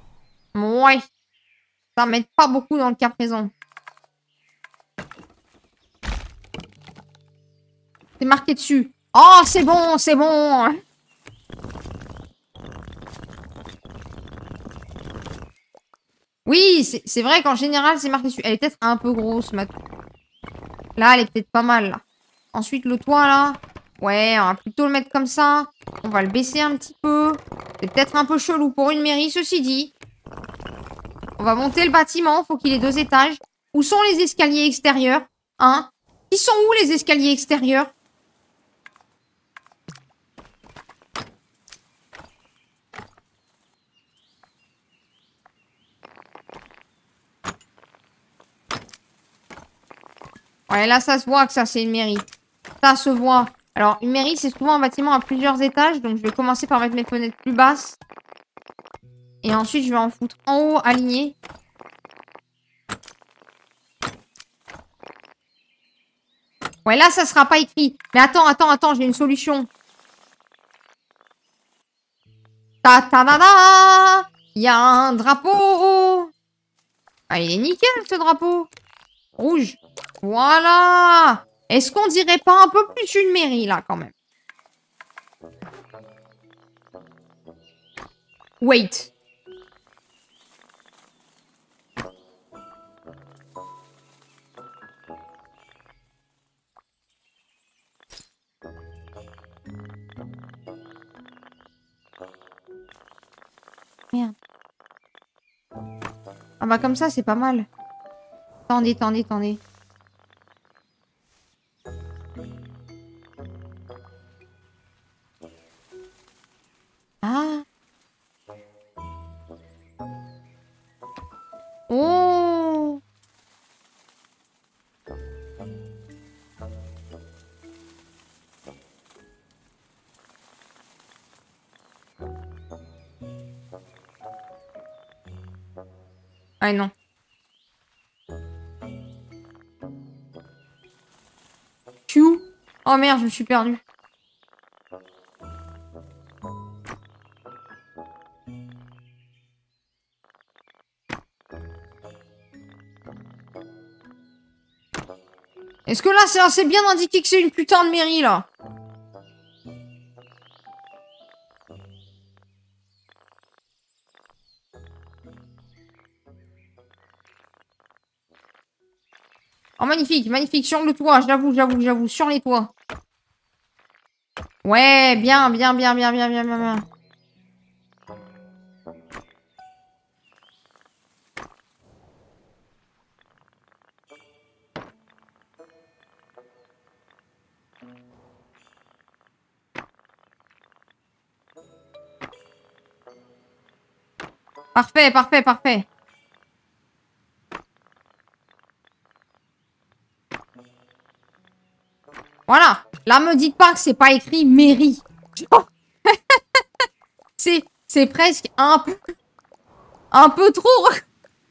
Ouais. Ça m'aide pas beaucoup dans le cas présent. C'est marqué dessus. Oh, c'est bon, c'est bon. Oui, c'est vrai qu'en général, c'est marqué dessus. Elle est peut-être un peu grosse, ma... Là, elle est peut-être pas mal, là. Ensuite, le toit, là. Ouais, on va plutôt le mettre comme ça. On va le baisser un petit peu. C'est peut-être un peu chelou pour une mairie, ceci dit. On va monter le bâtiment. Faut qu'il ait 2 étages. Où sont les escaliers extérieurs? Hein? Ils sont où les escaliers extérieurs? Ouais, là, ça se voit que ça, c'est une mairie. Ça se voit. Alors, une mairie, c'est souvent un bâtiment à plusieurs étages. Donc, je vais commencer par mettre mes fenêtres plus basses. Et ensuite, je vais en foutre en haut, aligné. Ouais, là, ça sera pas écrit. Mais attends, j'ai une solution. Ta-ta-da-da! Il y a un drapeau! Ah, il est nickel, ce drapeau. Rouge. Voilà! Est-ce qu'on dirait pas un peu plus une mairie, là, quand même? Wait. Merde. Ah bah comme ça, c'est pas mal. Attendez. Ah. Oh. Ah non. Q. Oh merde, je me suis perdue. Est-ce que là, c'est assez bien indiqué que c'est une putain de mairie, là? Oh, magnifique, magnifique. Sur le toit, j'avoue. Sur les toits. Ouais, bien. Parfait. Voilà. Là, me dites pas que c'est pas écrit mairie. C'est presque un peu trop,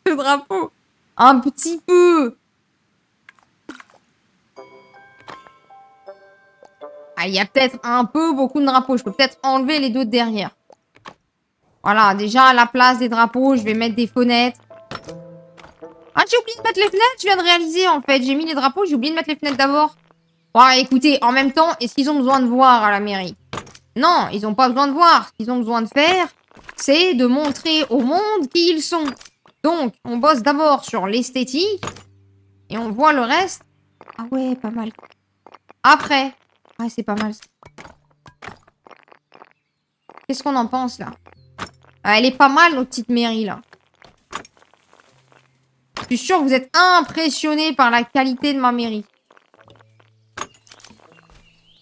le drapeau. Un petit peu. Ah, il y a peut-être un peu beaucoup de drapeaux. Je peux peut-être enlever les deux de derrière. Voilà, déjà, à la place des drapeaux, je vais mettre des fenêtres. Ah, j'ai oublié de mettre les fenêtres, je viens de réaliser, en fait. J'ai mis les drapeaux, j'ai oublié de mettre les fenêtres d'abord. Bon, écoutez, en même temps, est-ce qu'ils ont besoin de voir à la mairie? Non, ils n'ont pas besoin de voir. Ce qu'ils ont besoin de faire, c'est de montrer au monde qui ils sont. Donc, on bosse d'abord sur l'esthétique. Et on voit le reste. Ah ouais, pas mal. Après. Ouais, c'est pas mal. Qu'est-ce qu'on en pense, là? Ah, elle est pas mal, notre petite mairie, là. Je suis sûre que vous êtes impressionnés par la qualité de ma mairie.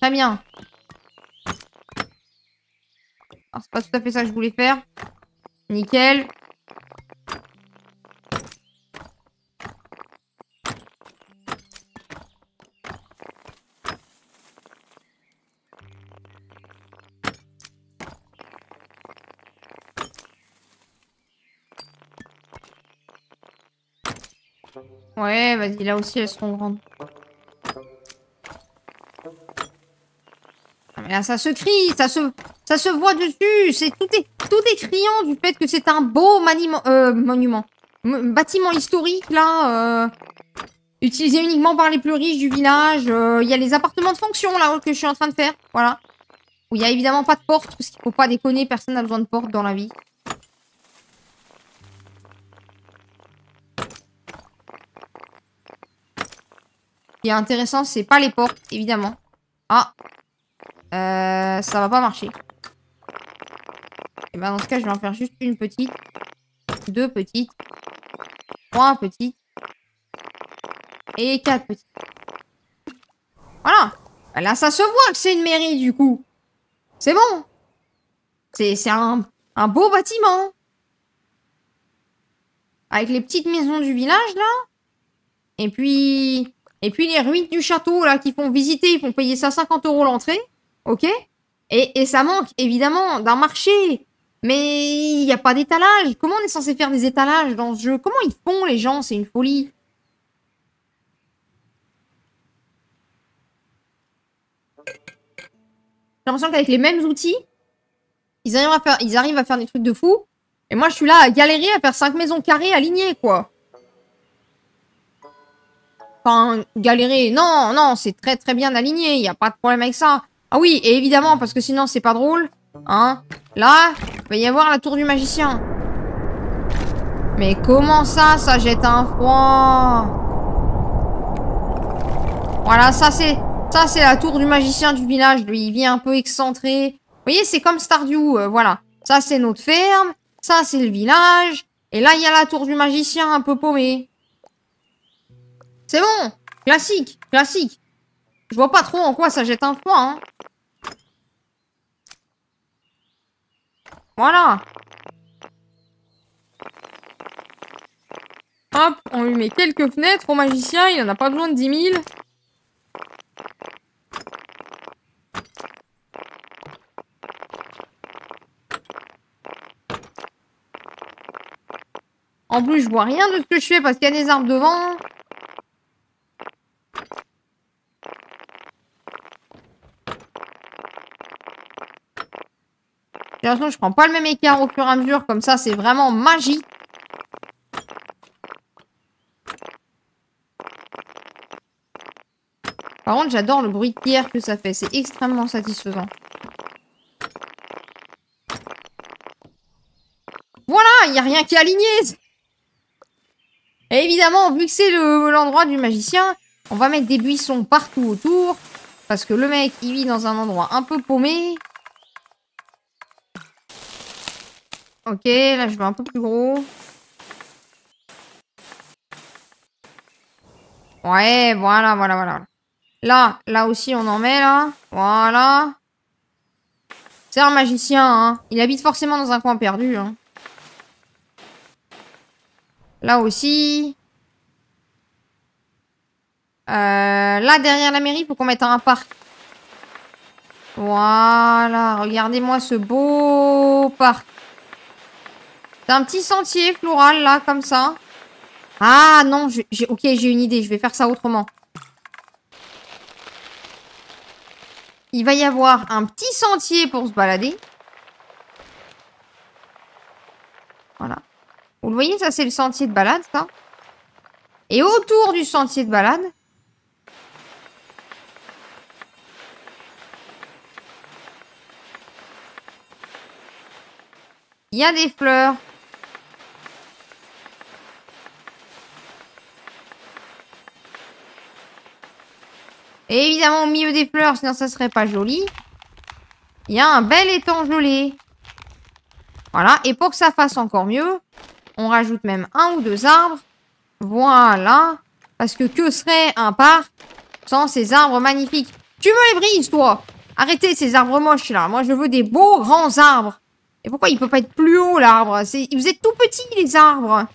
Très bien. Alors, c'est pas tout à fait ça que je voulais faire. Nickel. Ouais, vas-y, là aussi, elles seront grandes. Ah, mais là, ça se crie, ça se voit dessus. Tout est criant du fait que c'est un beau bâtiment historique, là, utilisé uniquement par les plus riches du village. Il y a les appartements de fonction, là, que je suis en train de faire. Voilà. Où il n'y a évidemment pas de porte, parce qu'il faut pas déconner, personne n'a besoin de porte dans la vie. Ce qui est intéressant, c'est pas les portes, évidemment. Ah. Ça va pas marcher. Et ben dans ce cas, je vais en faire juste une petite. 2 petites. 3 petites. Et 4 petites. Voilà. Là, ça se voit que c'est une mairie, du coup. C'est bon. C'est un beau bâtiment. Avec les petites maisons du village, là. Et puis les ruines du château, là, qui font visiter. Ils font payer ça 50 € l'entrée. Ok. Et ça manque, évidemment, d'un marché. Mais il n'y a pas d'étalage. Comment on est censé faire des étalages dans ce jeu? Comment ils font, les gens? C'est une folie. J'ai l'impression qu'avec les mêmes outils, ils arrivent à faire des trucs de fou. Et moi, je suis là à galérer à faire 5 maisons carrées alignées, quoi. Enfin, galérer, non, non, c'est très très bien aligné. Il n'y a pas de problème avec ça. Ah oui, et évidemment, parce que sinon, c'est pas drôle. Hein. Là, il va y avoir la tour du magicien. Mais comment ça, ça jette un froid? Voilà, ça c'est la tour du magicien du village. Lui, il vient un peu excentré. Vous voyez, c'est comme Stardew, voilà. Ça, c'est notre ferme. Ça, c'est le village. Et là, il y a la tour du magicien un peu paumée. C'est bon. Classique, classique. Je vois pas trop en quoi ça jette un froid, hein. Voilà. Hop, on lui met quelques fenêtres au magicien. Il en a pas besoin de 10 000. En plus, je vois rien de ce que je fais parce qu'il y a des arbres devant. J'ai l'impression que je prends pas le même écart au fur et à mesure. Comme ça, c'est vraiment magique. Par contre, j'adore le bruit de pierre que ça fait. C'est extrêmement satisfaisant. Voilà, il n'y a rien qui est aligné. Et évidemment, vu que c'est l'endroit du magicien, on va mettre des buissons partout autour. Parce que le mec, il vit dans un endroit un peu paumé. Ok, là, je veux un peu plus gros. Ouais, voilà, voilà, voilà. Là aussi, on en met, là. Voilà. C'est un magicien, hein. Il habite forcément dans un coin perdu, hein. Là aussi. Là, derrière la mairie, il faut qu'on mette un parc. Voilà. Regardez-moi ce beau parc. C'est un petit sentier floral, là, comme ça. Ah, non, ok, j'ai une idée. Je vais faire ça autrement. Il va y avoir un petit sentier pour se balader. Voilà. Vous le voyez, ça, c'est le sentier de balade, ça. Et autour du sentier de balade, il y a des fleurs. Et évidemment, au milieu des fleurs, sinon ça serait pas joli, il y a un bel étang gelé. Voilà. Et pour que ça fasse encore mieux, on rajoute même 1 ou 2 arbres. Voilà. Parce que serait un parc sans ces arbres magnifiques? Tu me les brises, toi! Arrêtez ces arbres moches, là. Moi, je veux des beaux grands arbres. Et pourquoi il peut pas être plus haut, l'arbre? Vous êtes tout petits, les arbres.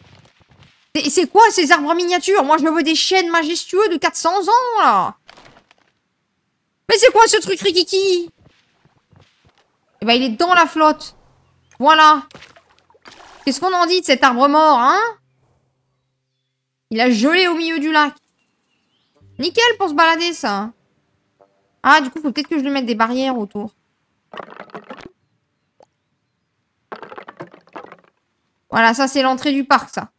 C'est quoi, ces arbres miniatures? Moi, je veux des chênes majestueux de 400 ans, là. Mais c'est quoi, ce truc rikiki? Eh ben, il est dans la flotte. Voilà. Qu'est-ce qu'on en dit de cet arbre mort, hein? Il a gelé au milieu du lac. Nickel pour se balader, ça. Ah, du coup, faut peut-être que je lui mette des barrières autour. Voilà, ça, c'est l'entrée du parc, ça.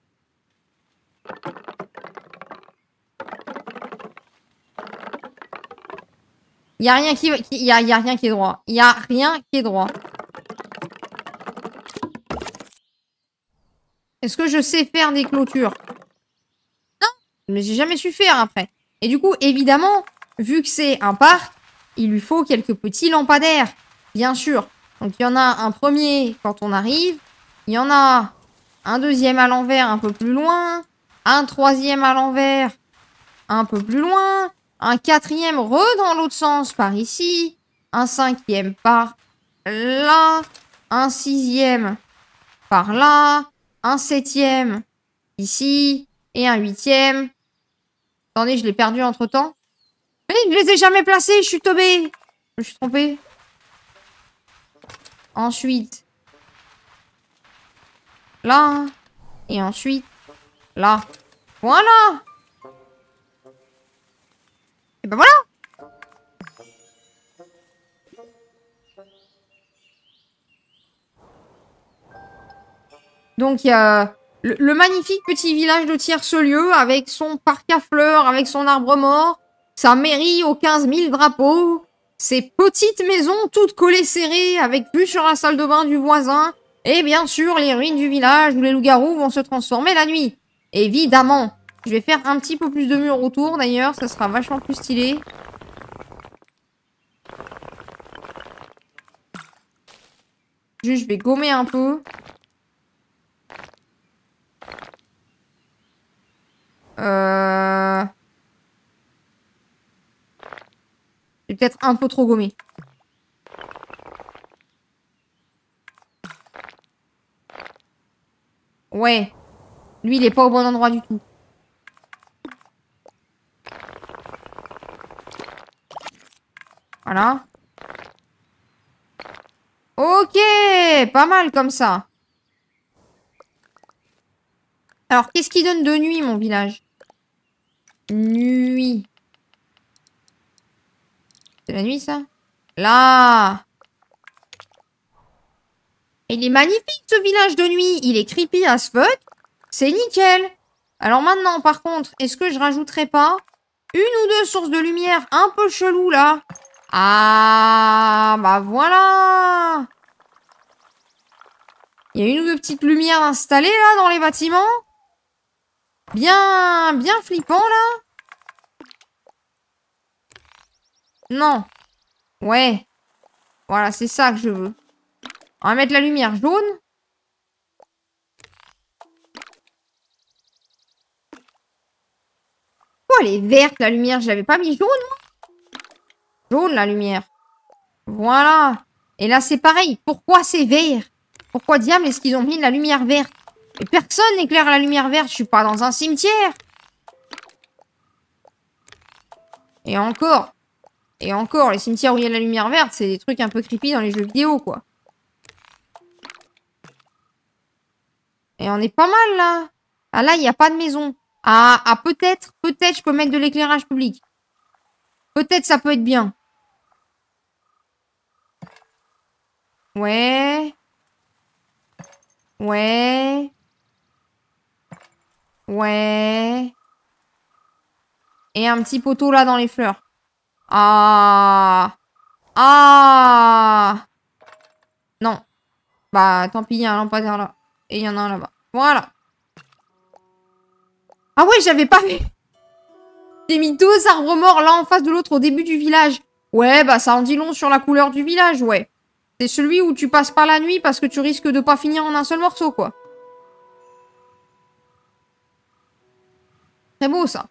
Il y a rien qui y a rien qui est droit. Il y a rien qui est droit. Est-ce que je sais faire des clôtures? Non, mais j'ai jamais su faire après. Et du coup, évidemment, vu que c'est un parc, il lui faut quelques petits lampadaires, bien sûr. Donc, il y en a un premier quand on arrive. Il y en a un deuxième à l'envers un peu plus loin. Un troisième à l'envers un peu plus loin. Un quatrième dans l'autre sens par ici. Un cinquième par là. Un sixième par là. Un septième ici. Et un huitième. Attendez, je l'ai perdu entre-temps. Mais je les ai jamais placés, je suis tombée. Je me suis trompée. Ensuite, là. Et ensuite, là. Voilà. Et ben voilà. Donc, il y a le magnifique petit village de Tiercelieu avec son parc à fleurs, avec son arbre mort, sa mairie aux 15 000 drapeaux, ses petites maisons toutes collées serrées avec vue sur la salle de bain du voisin, et bien sûr les ruines du village où les loups-garous vont se transformer la nuit. Évidemment. Je vais faire un petit peu plus de murs autour d'ailleurs, ça sera vachement plus stylé. Juste, je vais gommer un peu. J'ai peut-être un peu trop gommé. Ouais. Lui, il est pas au bon endroit du tout. Voilà. Ok, pas mal comme ça. Alors, qu'est-ce qui donne de nuit, mon village? Nuit. C'est la nuit, ça? Là. Il est magnifique, ce village de nuit. Il est creepy as fuck. C'est nickel. Alors maintenant, par contre, est-ce que je rajouterais pas une ou deux sources de lumière un peu chelou, là? Ah, bah voilà. Il y a une ou deux petites lumières installées, là, dans les bâtiments. Bien flippant, là. Non. Ouais. Voilà, c'est ça que je veux. On va mettre la lumière jaune. Oh, elle est verte, la lumière. Je l'avais pas mis jaune, moi. Jaune, la lumière. Voilà. Et là, c'est pareil. Pourquoi c'est vert? Pourquoi diable est-ce qu'ils ont mis la lumière verte? Et personne n'éclaire la lumière verte. Je suis pas dans un cimetière. Et encore. Et encore, les cimetières où il y a la lumière verte, c'est des trucs un peu creepy dans les jeux vidéo, quoi. Et on est pas mal, là. Ah, là, il n'y a pas de maison. Ah, peut-être, je peux mettre de l'éclairage public. Peut-être ça peut être bien. Ouais. Ouais. Ouais. Et un petit poteau, là, dans les fleurs. Ah. Ah. Non. Bah, tant pis, il y a un lampadaire là. Et il y en a un là-bas. Voilà. Ah ouais, j'avais pas vu. J'ai mis deux arbres morts l'un en face de l'autre au début du village. Ouais, bah ça en dit long sur la couleur du village, ouais. C'est celui où tu passes pas la nuit parce que tu risques de pas finir en un seul morceau, quoi. Très beau, ça.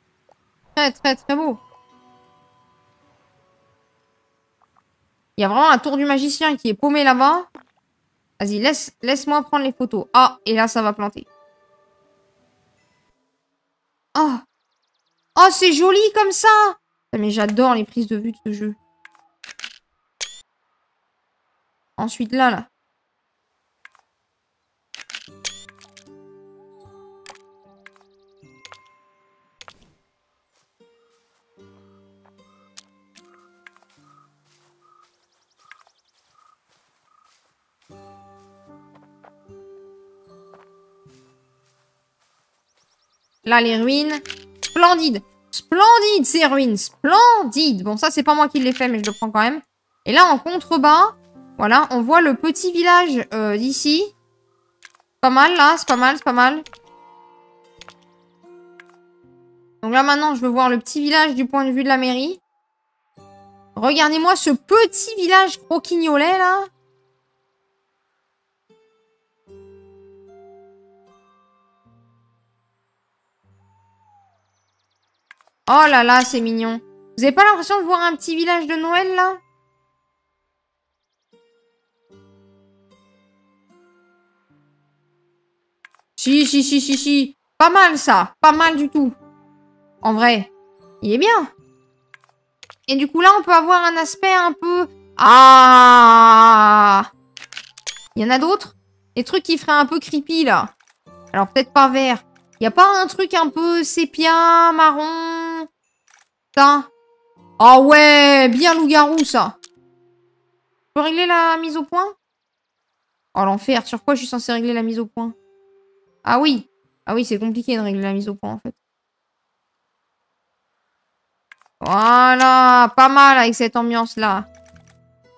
Très beau. Il y a vraiment la tour du magicien qui est paumée là-bas. Vas-y, laisse-moi prendre les photos. Ah, et là, ça va planter. Oh. Oh, c'est joli comme ça. Mais j'adore les prises de vue de ce jeu. Ensuite, là. Là, les ruines. Splendide. Splendide, ces ruines. Splendide. Bon, ça, c'est pas moi qui l'ai fait, mais je le prends quand même. Et là, en contrebas, voilà, on voit le petit village d'ici. Pas mal, là. C'est pas mal. Donc là, maintenant, je veux voir le petit village du point de vue de la mairie. Regardez-moi ce petit village croquignolet, là. Oh là là, c'est mignon. Vous avez pas l'impression de voir un petit village de Noël, là? Si. Pas mal, ça. Pas mal du tout. En vrai. Il est bien. Et du coup, là, on peut avoir un aspect un peu... Ah! Il y en a d'autres? Des trucs qui feraient un peu creepy, là. Alors, peut-être pas vert. Y a pas un truc un peu sépia, marron? Ça. Ah ouais, bien loup-garou, ça. Je peux régler la mise au point? Oh, l'enfer. Sur quoi je suis censée régler la mise au point? Ah oui. Ah oui, c'est compliqué de régler la mise au point, en fait. Voilà. Pas mal avec cette ambiance-là.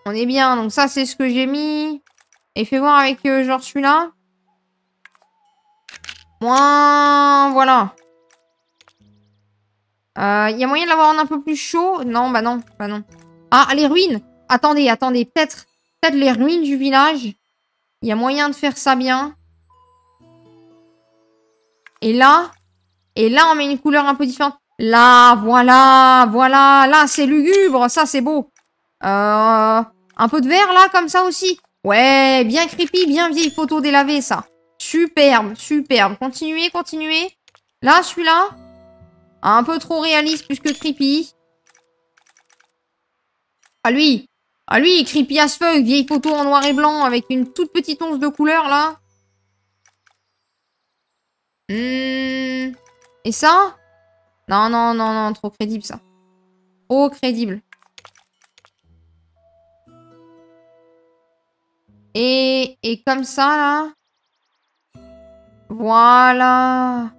On est bien. Donc ça, c'est ce que j'ai mis. Et fais voir avec, genre, celui-là. Voilà. Y a moyen de l'avoir en un peu plus chaud? Non, bah non. Bah non. Ah, les ruines. Attendez. Peut-être les ruines du village. Il y a moyen de faire ça bien. Et là, on met une couleur un peu différente. Là, voilà. Là, c'est lugubre. Ça, c'est beau. Un peu de vert, là, comme ça aussi. Ouais, bien creepy, bien vieille photo délavée, ça. Superbe. Continuez. Là, celui-là. Un peu trop réaliste plus que creepy. Ah, lui, creepy as fuck. Vieille photo en noir et blanc avec une toute petite once de couleur, là. Et ça? Non, trop crédible, ça. Trop crédible. Et comme ça, là. Voilà.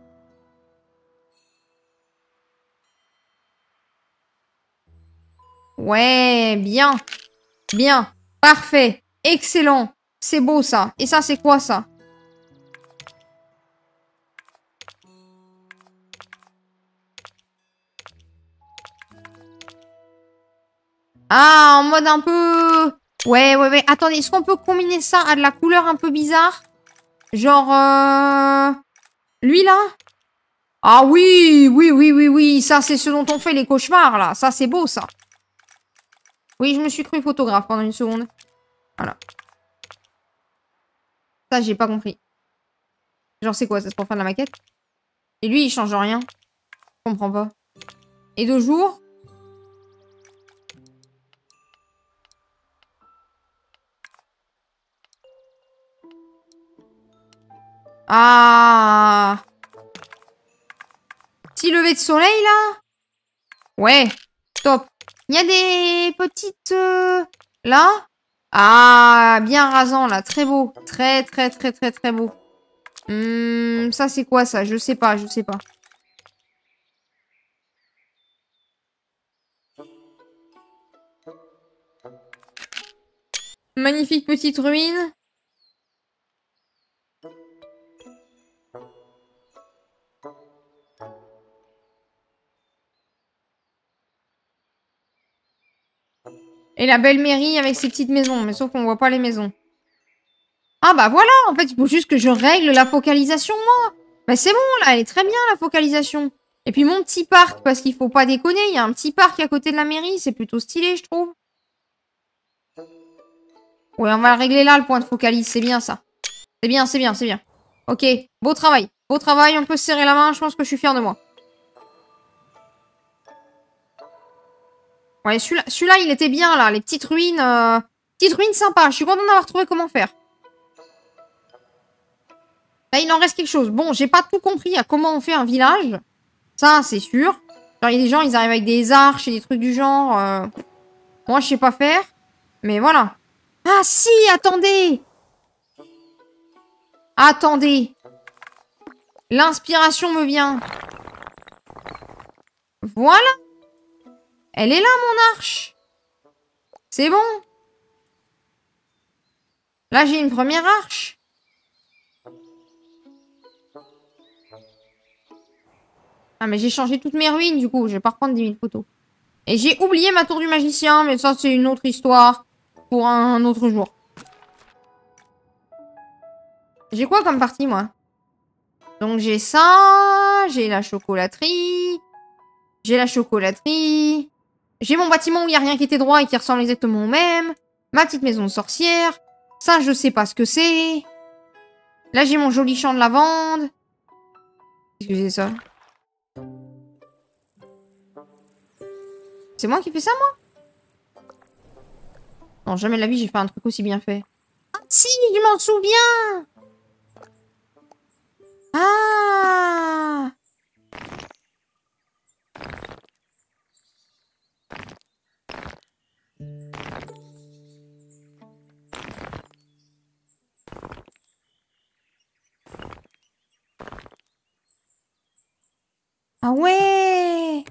Ouais, bien. Parfait. Excellent. C'est beau, ça. Et ça, c'est quoi, ça? Ah, en mode un peu... Ouais. Attendez, est-ce qu'on peut combiner ça à de la couleur un peu bizarre? Genre, lui, là? Ah oui. Ça, c'est ce dont on fait les cauchemars, là. Ça, c'est beau, ça. Oui, je me suis cru photographe pendant une seconde. Voilà. Ça, j'ai pas compris. Genre, c'est quoi? Ça, c'est pour faire de la maquette? Et lui, il change rien. Je comprends pas. Et de jour? Ah! Petit lever de soleil, là? Ouais. Top. Il y a des petites... Là? Ah, bien rasant, là. Très beau. Très beau. Ça, c'est quoi, ça? Je sais pas. Magnifique petite ruine. Et la belle mairie avec ses petites maisons. Mais sauf qu'on voit pas les maisons. Ah bah voilà, en fait, il faut juste que je règle la focalisation, moi. Bah c'est bon, là, elle est très bien, la focalisation. Et puis mon petit parc, parce qu'il faut pas déconner, il y a un petit parc à côté de la mairie, c'est plutôt stylé, je trouve. Ouais, on va régler là, le point de focalise, c'est bien, ça. C'est bien. Ok, beau travail, on peut se serrer la main, je pense que je suis fière de moi. Ouais, celui-là, il était bien, là, les petites ruines. Petites ruines sympas, je suis contente d'avoir trouvé comment faire. Là, il en reste quelque chose. Bon, j'ai pas tout compris à comment on fait un village. Ça, c'est sûr. Genre, il y a des gens, ils arrivent avec des arches et des trucs du genre. Moi, je sais pas faire. Mais voilà. Ah, si, attendez. L'inspiration me vient. Voilà. Elle est là, mon arche. C'est bon. Là, j'ai une première arche. Ah, mais j'ai changé toutes mes ruines, du coup. Je vais pas reprendre 10 000 photos. Et j'ai oublié ma tour du magicien, mais ça, c'est une autre histoire pour un autre jour. J'ai quoi comme partie, moi? Donc, j'ai ça, j'ai la chocolaterie, j'ai la chocolaterie, j'ai mon bâtiment où il n'y a rien qui était droit et qui ressemble exactement au même, ma petite maison de sorcière, ça, je sais pas ce que c'est. Là, j'ai mon joli champ de lavande. Qu'est-ce que c'est ça? C'est moi qui fais ça, moi? Non, jamais de la vie, j'ai fait un truc aussi bien fait. Ah, si, je m'en souviens! Ah! Ah ouais!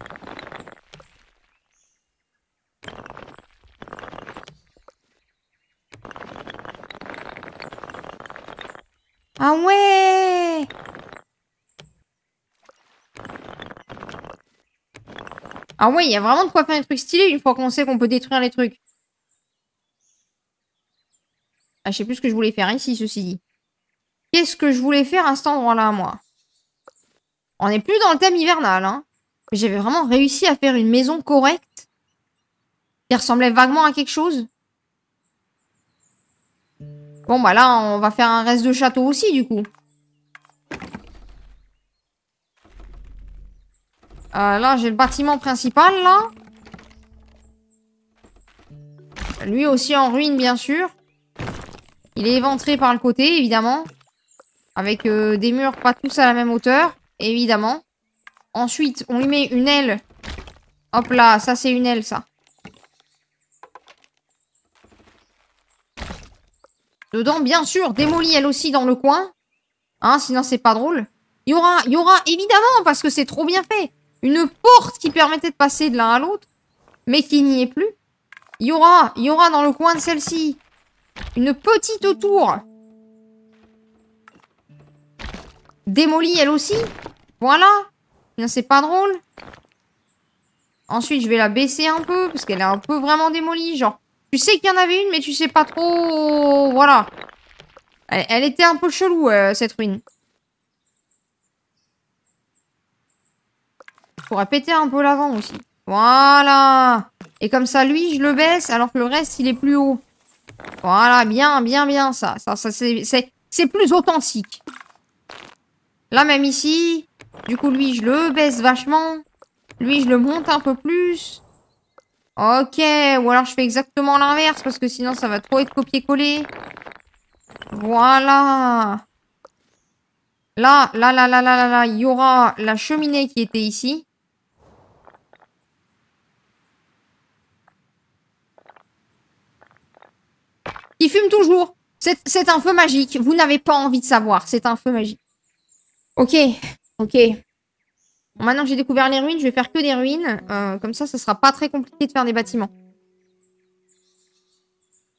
Ah ouais! Ah ouais, il y a vraiment de quoi faire des trucs stylés une fois qu'on sait qu'on peut détruire les trucs. Ah, je sais plus ce que je voulais faire ici, ceci dit. Qu'est-ce que je voulais faire à cet endroit-là, moi? On n'est plus dans le thème hivernal, hein. Mais j'avais vraiment réussi à faire une maison correcte qui ressemblait vaguement à quelque chose. Bon, bah là, on va faire un reste de château aussi, du coup. Là, j'ai le bâtiment principal, là. Lui aussi en ruine, bien sûr. Il est éventré par le côté, évidemment. Avec des murs pas tous à la même hauteur, évidemment. Ensuite, on lui met une aile. Hop là, ça c'est une aile, ça. Dedans, bien sûr, démolie elle aussi dans le coin. Hein, sinon c'est pas drôle. Il y aura évidemment, parce que c'est trop bien fait, une porte qui permettait de passer de l'un à l'autre, mais qui n'y est plus. Il y aura dans le coin de celle-ci une petite tour. Démolie elle aussi. Voilà. Sinon c'est pas drôle. Ensuite, je vais la baisser un peu, parce qu'elle est un peu vraiment démolie, genre. Tu sais qu'il y en avait une, mais tu sais pas trop... Voilà. Elle était un peu chelou, cette ruine. Je pourrais péter un peu l'avant aussi. Voilà. Et comme ça, lui, je le baisse, alors que le reste, il est plus haut. Voilà, bien, bien, bien, ça. Ça c'est plus authentique. Là, même ici, du coup, lui, je le baisse vachement. Lui, je le monte un peu plus. Ok, ou alors je fais exactement l'inverse, parce que sinon, ça va trop être copier-coller. Voilà. Là, il y aura la cheminée qui était ici. Il fume toujours. C'est un feu magique. Vous n'avez pas envie de savoir. C'est un feu magique. Ok. Ok. Bon, maintenant que j'ai découvert les ruines, je vais faire que des ruines. Comme ça sera pas très compliqué de faire des bâtiments.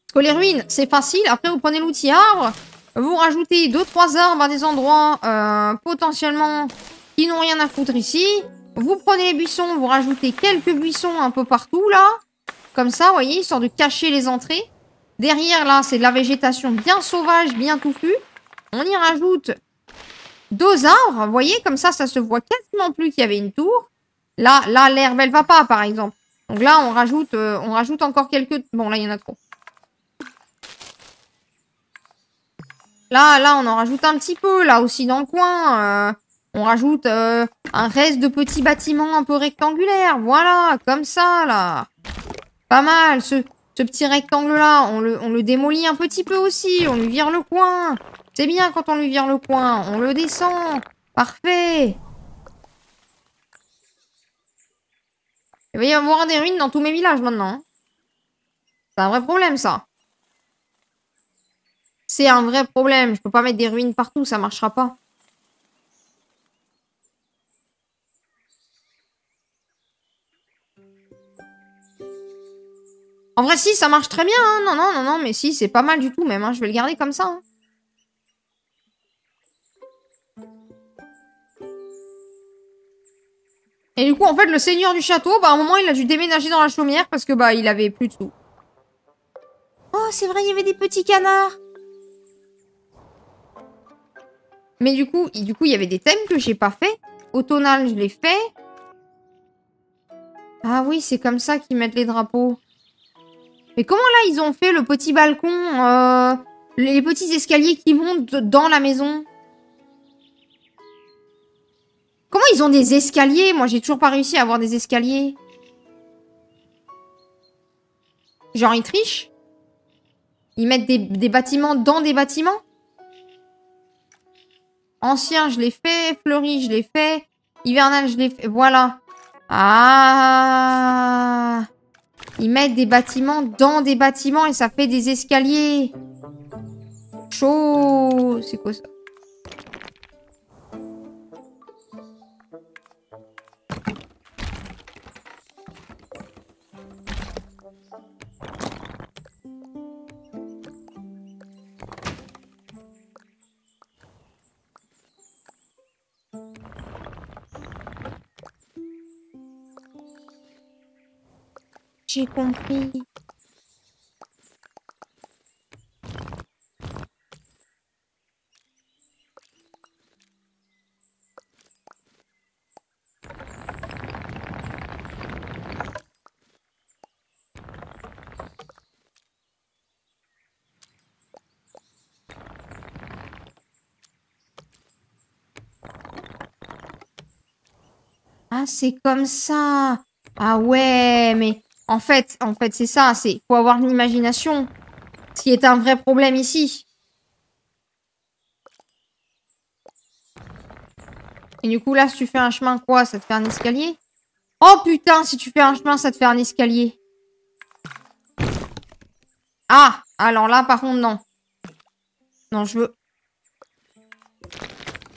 Parce que les ruines, c'est facile. Après, vous prenez l'outil arbre. Vous rajoutez 2-3 arbres à des endroits potentiellement qui n'ont rien à foutre ici. Vous prenez les buissons, vous rajoutez quelques buissons un peu partout, là. Comme ça, vous voyez, histoire de cacher les entrées. Derrière, là, c'est de la végétation bien sauvage, bien touffue. On y rajoute 2 arbres. Vous voyez, comme ça se voit quasiment plus qu'il y avait une tour. Là, l'herbe, elle va pas, par exemple. Donc là, on rajoute encore quelques... Bon, là, il y en a trop. Là, on en rajoute un petit peu, là aussi, dans le coin. On rajoute un reste de petits bâtiments un peu rectangulaires. Voilà, comme ça, là. Pas mal, ce petit rectangle-là, on le démolit un petit peu aussi. On lui vire le coin. C'est bien quand on lui vire le coin. On le descend. Parfait. Il va y avoir des ruines dans tous mes villages, maintenant. Hein. C'est un vrai problème, ça. C'est un vrai problème. Je peux pas mettre des ruines partout, ça marchera pas. En vrai, si, ça marche très bien. Hein. Non, mais si, c'est pas mal du tout même. Hein. Je vais le garder comme ça. Hein. Et du coup, en fait, le seigneur du château, bah, à un moment, il a dû déménager dans la chaumière parce que, bah, il avait plus de sous. Oh, c'est vrai, il y avait des petits canards. Mais du coup, il y avait des thèmes que j'ai pas fait. Automnal, je l'ai fait. Ah oui, c'est comme ça qu'ils mettent les drapeaux. Mais comment là, ils ont fait le petit balcon, les petits escaliers qui montent dans la maison? Comment ils ont des escaliers? Moi, j'ai toujours pas réussi à avoir des escaliers. Genre, ils trichent? Ils mettent des bâtiments dans des bâtiments? Ancien, je l'ai fait. Fleuri, je l'ai fait. Hivernal, je l'ai fait. Voilà. Ah! Ils mettent des bâtiments dans des bâtiments et ça fait des escaliers. Chaud. C'est quoi ça? J'ai compris. Ah, c'est comme ça. Ah ouais, mais en fait, c'est ça. C'est faut avoir une imagination. Ce qui est un vrai problème ici. Et du coup, là, si tu fais un chemin, quoi? Ça te fait un escalier? Oh putain, si tu fais un chemin, ça te fait un escalier. Ah! Alors là, par contre, non. Non, je veux...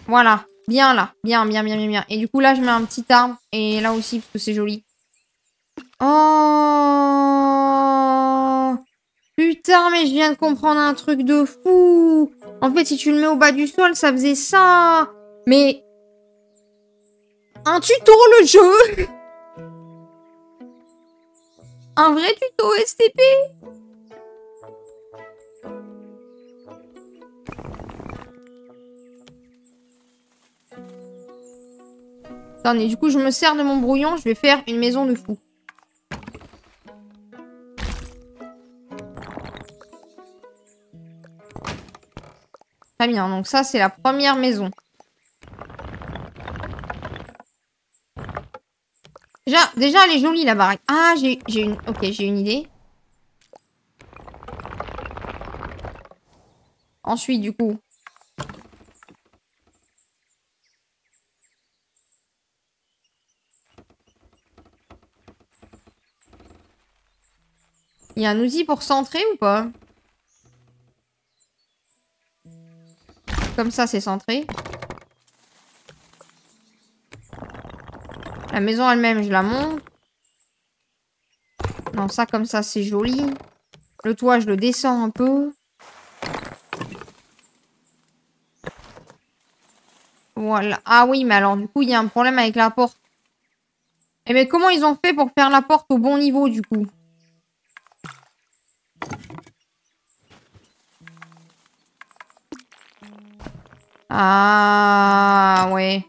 Voilà. Bien là. Bien, bien, bien, bien, bien. Et du coup, là, je mets un petit arbre. Et là aussi, parce que c'est joli. Oh! Putain, mais je viens de comprendre un truc de fou. En fait, si tu le mets au bas du sol, ça faisait ça. Mais... Un tuto, le jeu! Un vrai tuto STP? Attendez, du coup, je me sers de mon brouillon. Je vais faire une maison de fou. Très bien, donc ça, c'est la première maison. Déjà, elle est jolie, la baraque. Ah, j'ai une... Ok, j'ai une idée. Ensuite, du coup... Il y a un outil pour centrer ou pas? Comme ça, c'est centré. La maison elle-même, je la monte. Non, ça, comme ça, c'est joli. Le toit, je le descends un peu. Voilà. Ah oui, mais alors, du coup, il y a un problème avec la porte. Eh mais comment ils ont fait pour faire la porte au bon niveau, du coup? Ah, ouais.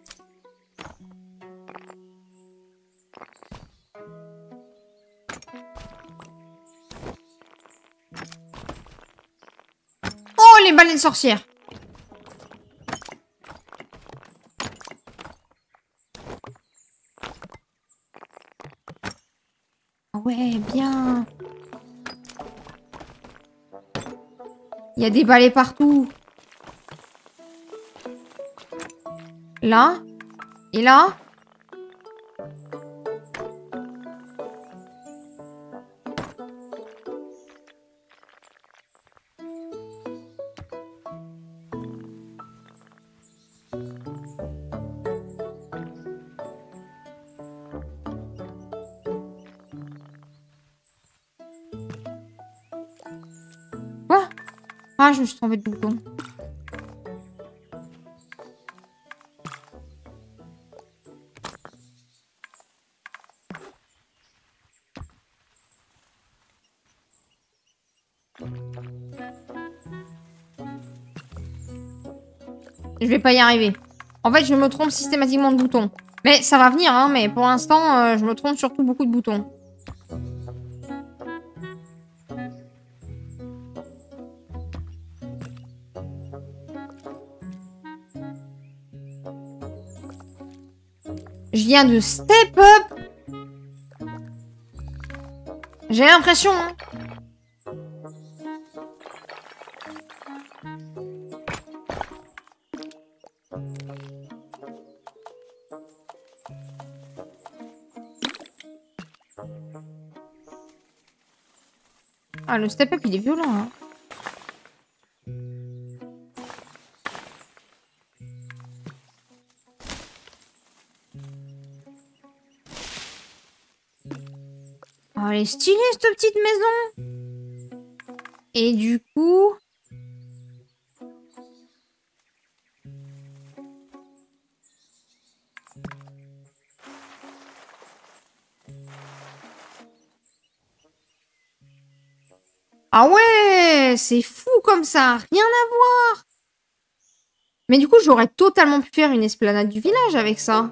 Oh, les baleines sorcières! Ouais, bien. Il y a des balais partout. Là. Et là. Quoi? Ah, je me suis trompée de bouton. Je vais pas y arriver. En fait, je me trompe systématiquement de boutons. Mais ça va venir, hein. Mais pour l'instant, je me trompe surtout beaucoup de boutons. Je viens de step up. J'ai l'impression, hein. Ah, le step up, il est violent, hein. Oh, elle est stylée, cette petite maison. Et du coup... Ah ouais, c'est fou comme ça, rien à voir. Mais du coup, j'aurais totalement pu faire une esplanade du village avec ça.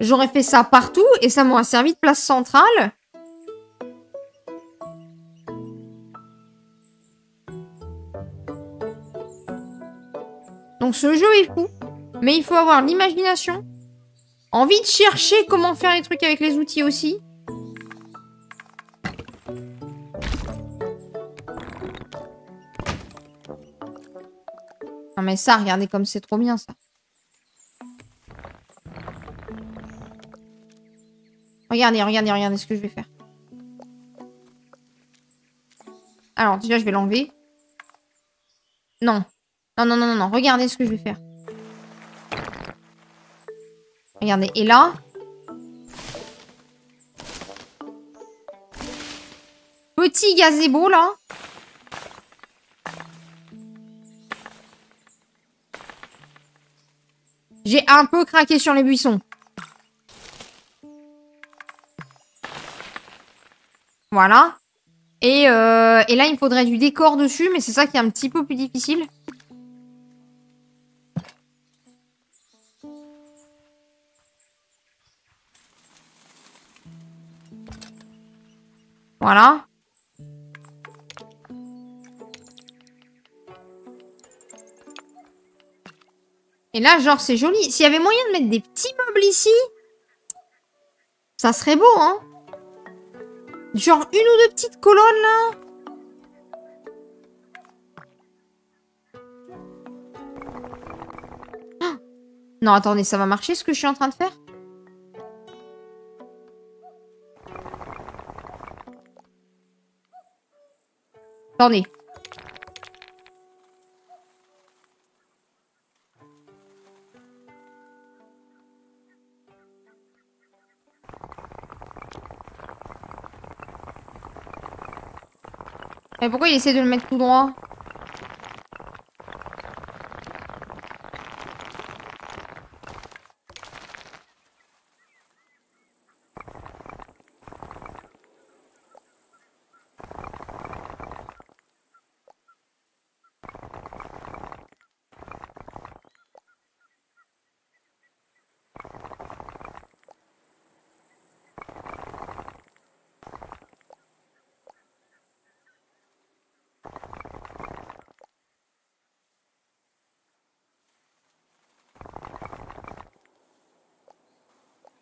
J'aurais fait ça partout et ça m'aurait servi de place centrale. Donc ce jeu est fou, mais il faut avoir l'imagination, envie de chercher comment faire les trucs avec les outils aussi. Non mais ça, regardez comme c'est trop bien ça. Regardez ce que je vais faire. Alors déjà je vais l'enlever. Non. Non, regardez ce que je vais faire. Regardez, et là... Petit gazebo là. J'ai un peu craqué sur les buissons. Voilà. Et là, il me faudrait du décor dessus, mais c'est ça qui est un petit peu plus difficile. Voilà. Et là, genre, c'est joli. S'il y avait moyen de mettre des petits meubles ici, ça serait beau, hein. Genre une ou deux petites colonnes, là. Ah. Non, attendez, ça va marcher, ce que je suis en train de faire? Attendez. Mais pourquoi il essaie de le mettre tout droit?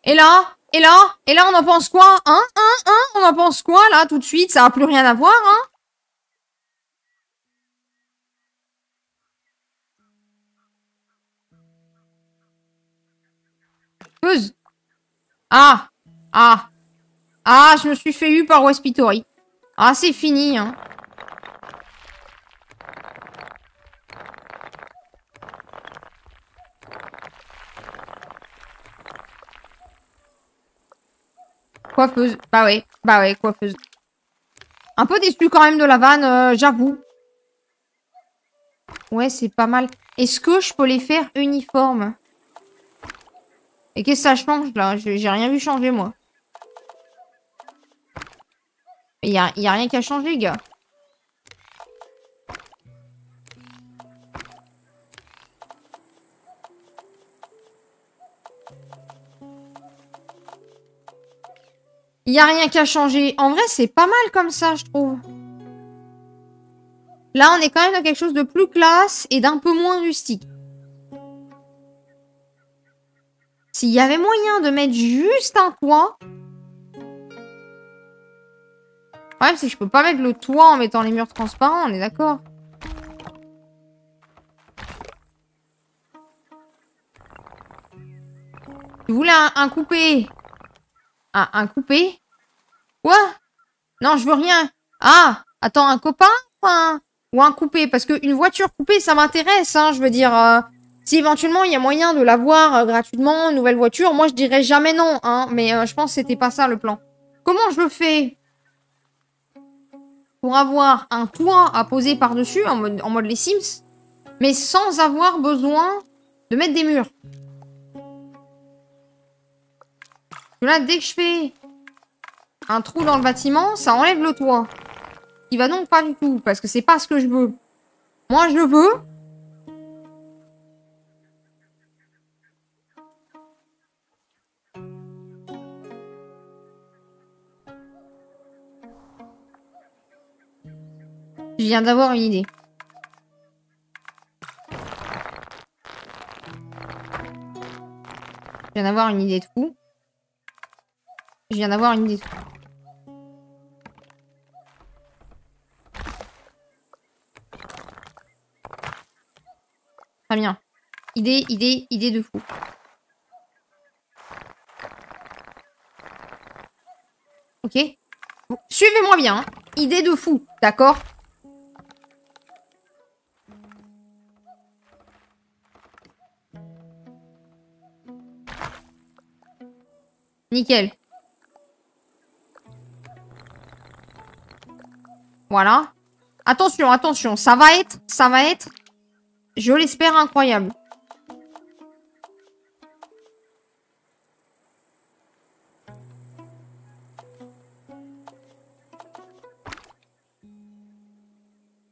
Et là? Et là? Et là, on en pense quoi? Hein? On en pense quoi, là, tout de suite? Ça n'a plus rien à voir, hein? Pause. Ah! Ah! Ah, je me suis fait eu par Wespitory. Ah, c'est fini, hein. Coiffeuse. Bah ouais, coiffeuse. Un peu déçu quand même de la vanne, j'avoue. Ouais, c'est pas mal. Est-ce que je peux les faire uniformes? Et qu'est-ce que ça change, là? J'ai rien vu changer, moi. Y a rien qu'à changer, gars. Il n'y a rien qu'à changer. En vrai, c'est pas mal comme ça, je trouve. Là, on est quand même dans quelque chose de plus classe et d'un peu moins rustique. S'il y avait moyen de mettre juste un toit... Ouais, c'est que je peux pas mettre le toit en mettant les murs transparents, on est d'accord. Tu voulais un coupé. Un coupé? Quoi? Non, je veux rien. Ah, attends, un copain ou un coupé? Parce qu'une voiture coupée, ça m'intéresse, hein. Je veux dire, si éventuellement il y a moyen de l'avoir gratuitement, une nouvelle voiture, moi je dirais jamais non, hein. Mais je pense que c'était pas ça le plan. Comment je le fais pour avoir un toit à poser par-dessus, en mode les Sims, mais sans avoir besoin de mettre des murs? Là, dès que je fais un trou dans le bâtiment, ça enlève le toit. Il va donc pas du tout, parce que c'est pas ce que je veux. Moi, je veux... Je viens d'avoir une idée. Je viens d'avoir une idée de fou. Je viens d'avoir une idée de fou. Très bien. Idée de fou. Ok. Bon, suivez-moi bien. Hein. Idée de fou, d'accord? Nickel. Voilà. Attention, attention. Ça va être, je l'espère, incroyable.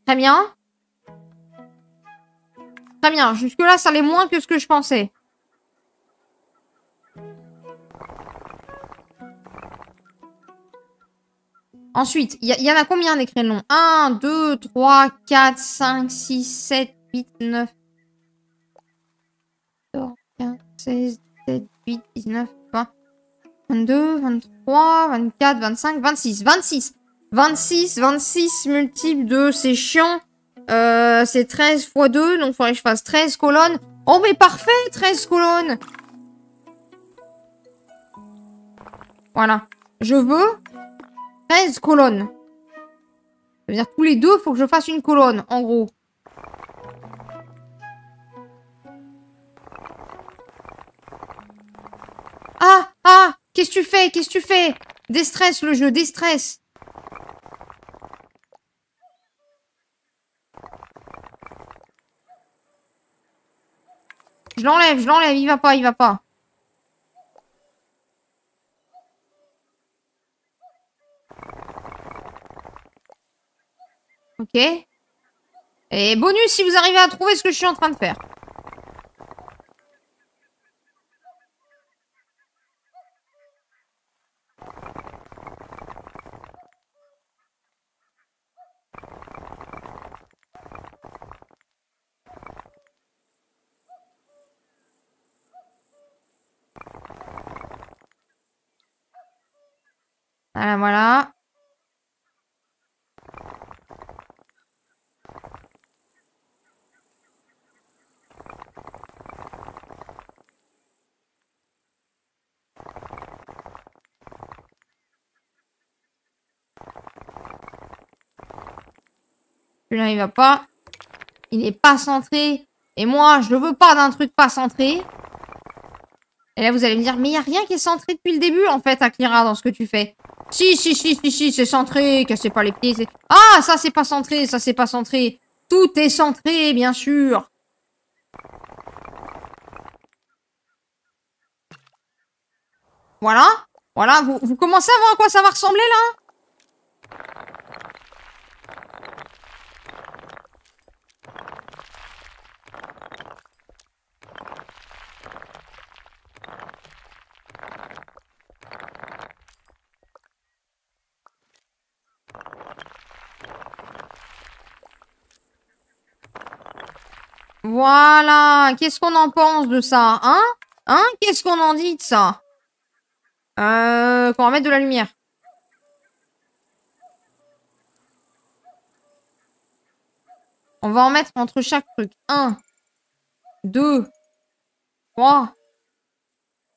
Très bien. Très bien. Jusque-là, ça allait moins que ce que je pensais. Ensuite, il y en a combien des crénelons? 1, 2, 3, 4, 5, 6, 7, 8, 9, 14, 15, 16, 17, 18, 19, 20, 22, 23, 24, 25, 26. 26. 26, 26 multiples de... C'est chiant. C'est 13 fois 2, donc il faudrait que je fasse 13 colonnes. Oh, mais parfait, 13 colonnes. Voilà. Je veux 13 colonnes. Ça veut dire tous les deux, il faut que je fasse une colonne, en gros. Ah, qu'est-ce que tu fais? Qu'est-ce que tu fais? Déstresse le jeu, déstresse. Je l'enlève, il va pas, il va pas. Ok. Et bonus si vous arrivez à trouver ce que je suis en train de faire. Voilà, voilà. Celui-là, il va pas. Il est pas centré. Et moi, je veux pas d'un truc pas centré. Et là, vous allez me dire, mais il n'y a rien qui est centré depuis le début, en fait, Akira, dans ce que tu fais. Si, c'est centré. Cassez pas les pieds. Ah, ça, c'est pas centré. Ça, c'est pas centré. Tout est centré, bien sûr. Voilà. Voilà, vous commencez à voir à quoi ça va ressembler, là? Voilà. Qu'est-ce qu'on en pense de ça, hein? Hein? Qu'est-ce qu'on en dit de ça? Qu'on va mettre de la lumière. On va en mettre entre chaque truc. 1, 2, 3.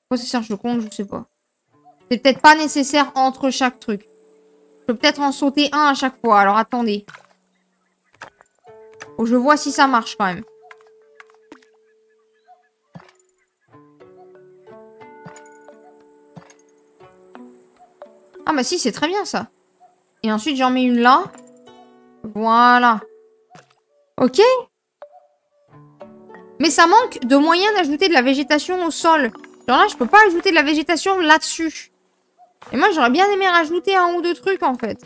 Pourquoi c'est cherche le compte? Je sais pas. C'est peut-être pas nécessaire entre chaque truc. Je peux peut-être en sauter un à chaque fois. Alors attendez. Faut que je vois si ça marche quand même. Ah bah si, c'est très bien ça. Et ensuite j'en mets une là. Voilà. Ok. Mais ça manque de moyens d'ajouter de la végétation au sol. Genre là, je peux pas ajouter de la végétation là-dessus. Et moi, j'aurais bien aimé rajouter un ou deux trucs, en fait.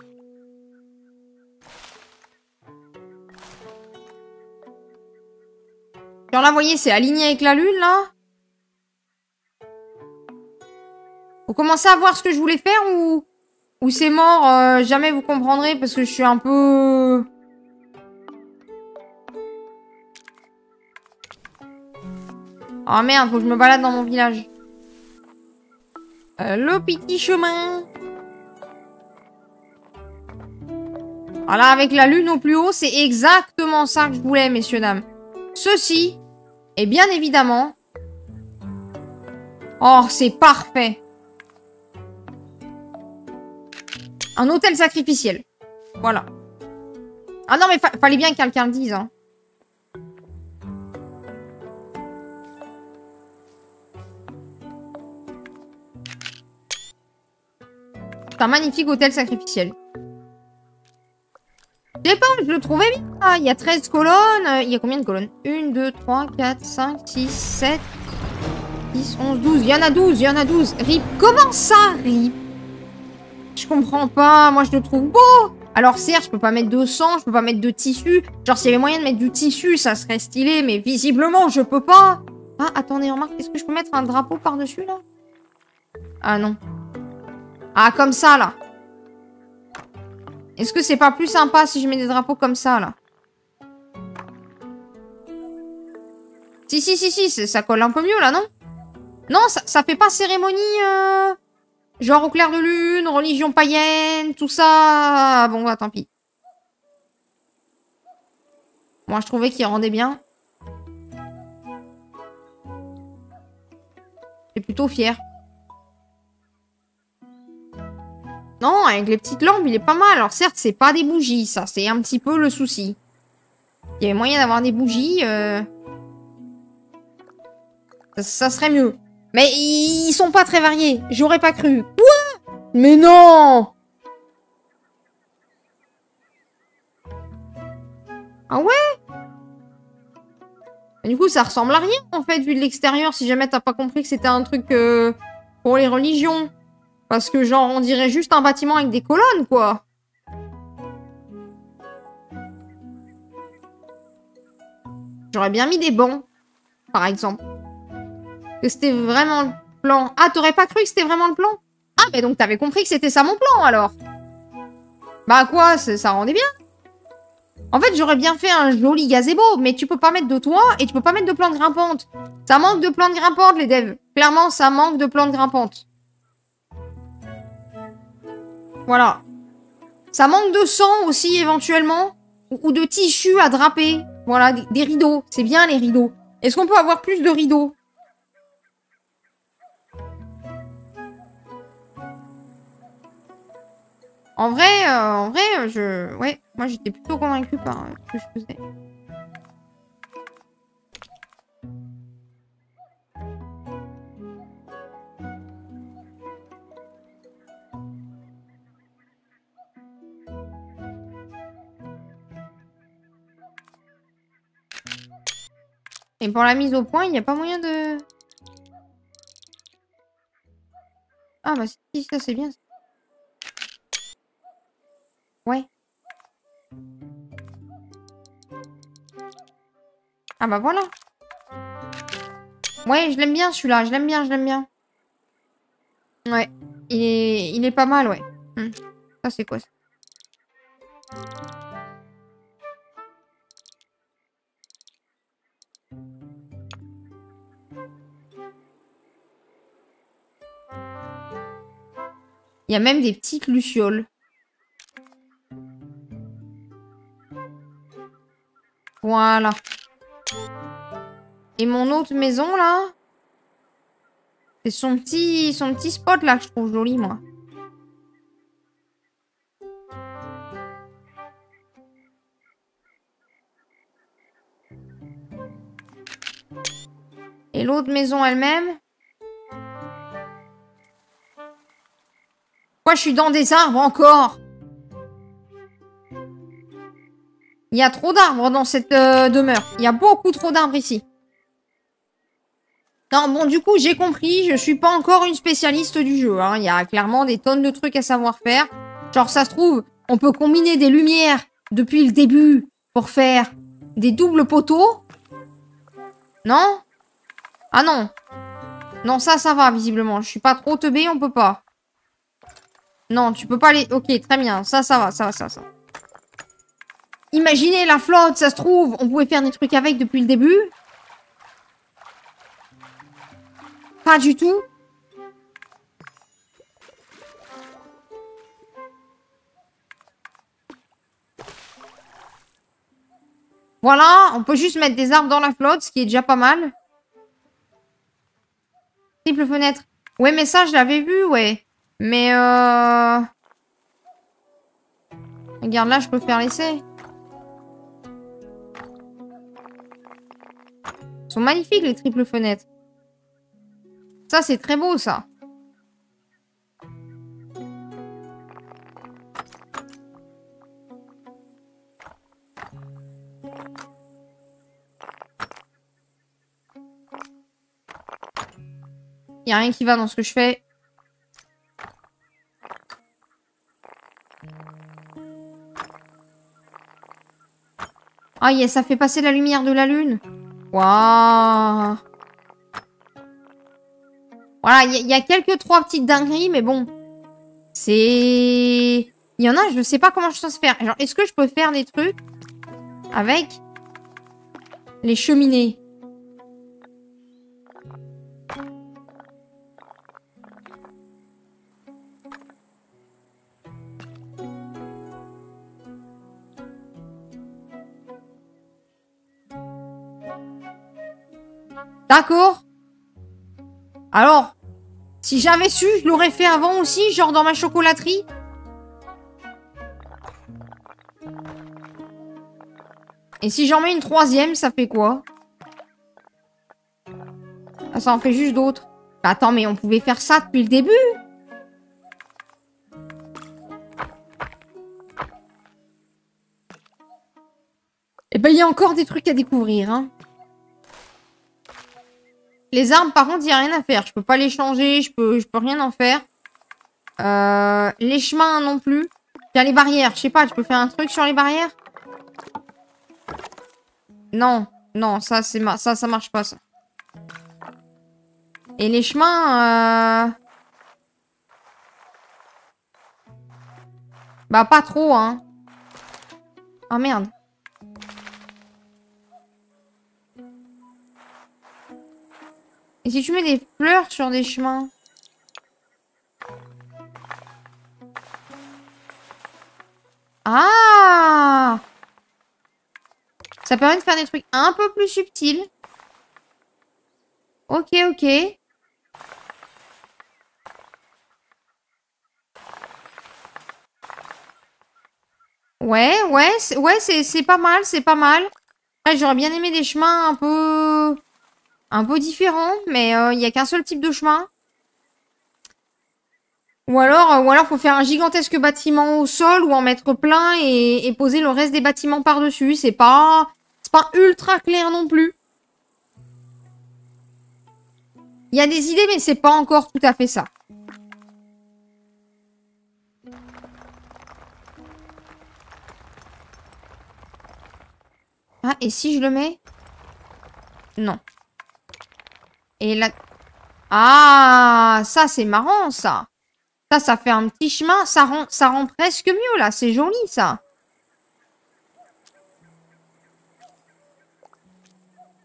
Genre là, vous voyez, c'est aligné avec la lune, là. Vous commencez à voir ce que je voulais faire ou c'est mort, jamais vous comprendrez parce que je suis un peu... Oh merde, faut que je me balade dans mon village. Le petit chemin. Voilà, avec la lune au plus haut, c'est exactement ça que je voulais, messieurs, dames. Ceci est bien évidemment... Oh, c'est parfait. Un hôtel sacrificiel. Voilà. Ah non, mais fallait bien que quelqu'un le dise, hein. C'est un magnifique hôtel sacrificiel. Je sais pas, je le trouvais bien. Ah, il y a 13 colonnes. Il y a combien de colonnes? 1, 2, 3, 4, 5, 6, 7, 10, 11, 12. Il y en a 12, il y en a 12. RIP. Comment ça, RIP? Je comprends pas. Moi, je le trouve beau. Alors, certes, je peux pas mettre de sang, je peux pas mettre de tissu. Genre, s'il y avait moyen de mettre du tissu, ça serait stylé. Mais visiblement, je peux pas. Ah, attendez, remarque, est-ce que je peux mettre un drapeau par-dessus, là? Ah, non. Ah, comme ça, là. Est-ce que c'est pas plus sympa si je mets des drapeaux comme ça, là? Si, ça colle un peu mieux, là, non? Non, ça fait pas cérémonie, genre au clair de lune, religion païenne, tout ça. Bon, bah, tant pis. Moi, je trouvais qu'il rendait bien. J'étais plutôt fière. Non, avec les petites lampes, il est pas mal. Alors certes, c'est pas des bougies, ça. C'est un petit peu le souci. Il y avait moyen d'avoir des bougies. Ça serait mieux. Mais ils sont pas très variés. J'aurais pas cru. Quoi? Mais non! Ah ouais? Et du coup, ça ressemble à rien, en fait, vu de l'extérieur, si jamais t'as pas compris que c'était un truc pour les religions. Parce que, genre, on dirait juste un bâtiment avec des colonnes, quoi. J'aurais bien mis des bancs, par exemple. Que c'était vraiment le plan. Ah, t'aurais pas cru que c'était vraiment le plan? Ah, mais donc t'avais compris que c'était ça mon plan, alors. Bah quoi, ça rendait bien. En fait, j'aurais bien fait un joli gazebo, mais tu peux pas mettre de toit et tu peux pas mettre de plantes grimpantes. Ça manque de plantes grimpantes, les devs. Clairement, ça manque de plantes grimpantes. Voilà. Ça manque de sang aussi, éventuellement. Ou de tissu à draper. Voilà, des rideaux. C'est bien, les rideaux. Est-ce qu'on peut avoir plus de rideaux? En vrai, ouais, moi, j'étais plutôt convaincue par ce que je faisais. Et pour la mise au point, il n'y a pas moyen de... Ah bah si, ça c'est bien. Ouais. Ah bah voilà. Ouais, je l'aime bien celui-là, je l'aime bien, je l'aime bien. Ouais, il est pas mal, ouais. Ça c'est quoi ça? Il y a même des petites lucioles. Voilà. Et mon autre maison, là, c'est son petit spot, là, que je trouve joli, moi. Et l'autre maison elle-même. Pourquoi je suis dans des arbres encore? Il y a trop d'arbres dans cette demeure. Il y a beaucoup trop d'arbres ici. Non, bon, du coup, j'ai compris. Je suis pas encore une spécialiste du jeu. Hein. Il y a clairement des tonnes de trucs à savoir faire. Genre, ça se trouve, on peut combiner des lumières depuis le début pour faire des doubles poteaux. Non? Ah non. Non, ça va, visiblement. Je suis pas trop teubée, on peut pas. Non, tu peux pas les... Ok, très bien. Ça va, ça. Imaginez la flotte, ça se trouve. On pouvait faire des trucs avec depuis le début. Pas du tout. Voilà, on peut juste mettre des arbres dans la flotte, ce qui est déjà pas mal. Triple fenêtre. Ouais, mais ça, je l'avais vu, ouais. Mais regarde, là, je peux faire l'essai. Ils sont magnifiques, les triples fenêtres. Ça, c'est très beau, ça. Il n'y a rien qui va dans ce que je fais. Ah, yes, ça fait passer la lumière de la lune. Waouh. Voilà, il y a quelques trois petites dingueries, mais bon. C'est... Il y en a, je ne sais pas comment je pense faire. Genre, est-ce que je peux faire des trucs avec les cheminées? D'accord. Alors, si j'avais su, je l'aurais fait avant aussi, genre dans ma chocolaterie. Et si j'en mets une troisième, ça fait quoi? Ah, ça en fait juste d'autres. Bah, attends, mais on pouvait faire ça depuis le début. Et ben, il y a encore des trucs à découvrir, hein. Les arbres, par contre, il n'y a rien à faire. Je peux pas les changer, je peux rien en faire. Les chemins non plus. Il y a les barrières. Je sais pas, tu peux faire un truc sur les barrières? Non, non, ça marche pas, ça. Et les chemins, bah, pas trop, hein. Ah, merde. Et si tu mets des fleurs sur des chemins? Ah! Ça permet de faire des trucs un peu plus subtils. Ok, ok. Ouais, c'est pas mal, c'est pas mal. Ouais, j'aurais bien aimé des chemins un peu différents, mais il y a qu'un seul type de chemin. Ou alors faut faire un gigantesque bâtiment au sol ou en mettre plein et poser le reste des bâtiments par-dessus. C'est pas ultra clair non plus. Il y a des idées, mais c'est pas encore tout à fait ça. Ah, et si je le mets? Non. Et là... Ah, ça, c'est marrant, ça. Ça fait un petit chemin. Ça rend presque mieux, là. C'est joli, ça.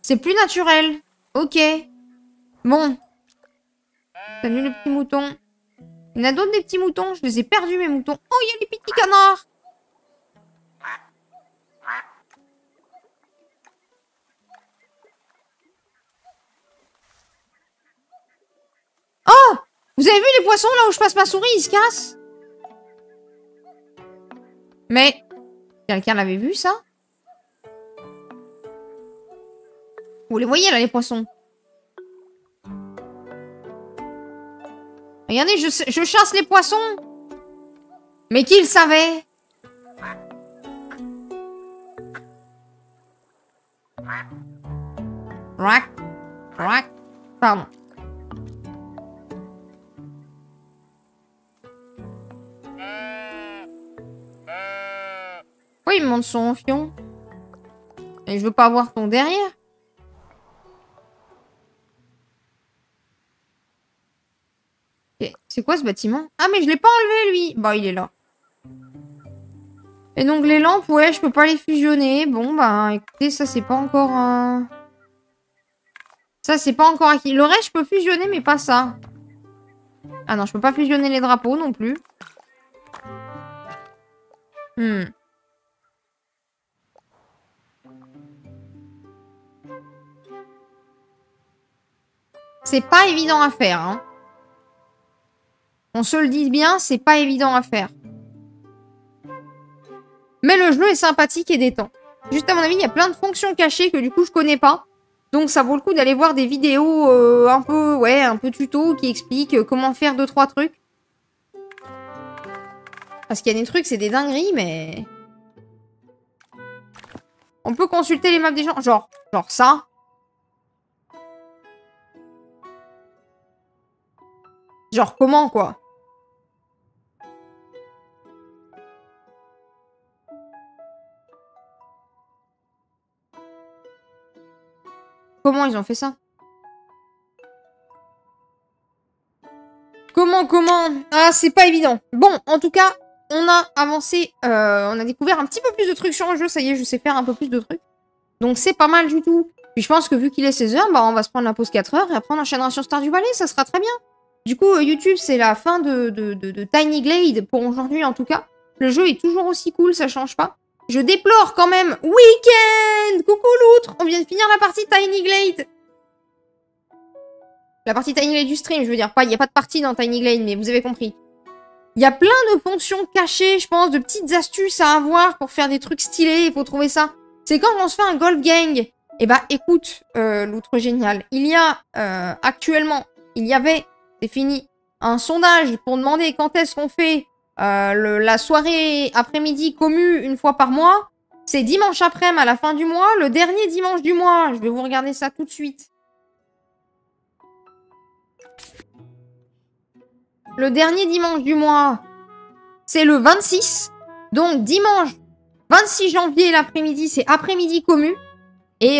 C'est plus naturel. Ok. Bon. Salut, le petit mouton. Il y en a d'autres des petits moutons. Je les ai perdus, mes moutons. Oh, il y a les petits canards. Oh, vous avez vu les poissons là où je passe ma souris? Ils se cassent. Mais quelqu'un l'avait vu, ça? Vous les voyez là, les poissons? Regardez, je chasse les poissons. Mais qui le savait? Rack. Rack. Pardon. Pourquoi il me montre son fion? Et je veux pas voir ton derrière. Okay. C'est quoi ce bâtiment? Ah, mais je l'ai pas enlevé, lui. Bah, il est là. Et donc, les lampes, ouais, je peux pas les fusionner. Bon, bah, écoutez, ça, c'est pas encore... Ça, c'est pas encore acquis. Le reste, je peux fusionner, mais pas ça. Ah non, je peux pas fusionner les drapeaux non plus. C'est pas évident à faire, hein. On se le dit bien, c'est pas évident à faire. Mais le jeu est sympathique et détend. Juste à mon avis, il y a plein de fonctions cachées que du coup, je connais pas. Donc ça vaut le coup d'aller voir des vidéos un peu tuto qui expliquent comment faire 2-3 trucs. Parce qu'il y a des trucs, c'est des dingueries, mais... On peut consulter les maps des gens. Genre ça. Genre comment, quoi? Comment ils ont fait ça? Comment? Ah, c'est pas évident. Bon, en tout cas, on a avancé, on a découvert un petit peu plus de trucs sur le jeu. Ça y est, je sais faire un peu plus de trucs. Donc c'est pas mal du tout. Puis je pense que vu qu'il est 16 h, bah on va se prendre la pause 4 h et après on enchaînera sur Stardew Valley, ça sera très bien. Du coup, YouTube, c'est la fin de Tiny Glade, pour aujourd'hui en tout cas. Le jeu est toujours aussi cool, ça change pas. Je déplore quand même. Week-end! Coucou l'outre! On vient de finir la partie Tiny Glade. La partie Tiny Glade du stream, je veux dire. Il n'y a pas de partie dans Tiny Glade, mais vous avez compris. Il y a plein de fonctions cachées, je pense, de petites astuces à avoir pour faire des trucs stylés. Il faut trouver ça. C'est quand on se fait un golf gang. Eh bah, écoute, l'outre génial. Il y a actuellement, il y avait, c'est fini, un sondage pour demander quand est-ce qu'on fait la soirée après-midi commu une fois par mois. C'est dimanche après-midi à la fin du mois, le dernier dimanche du mois. Je vais vous regarder ça tout de suite. Le dernier dimanche du mois, c'est le 26. Donc, dimanche 26 janvier l'après-midi, c'est après-midi commu. Et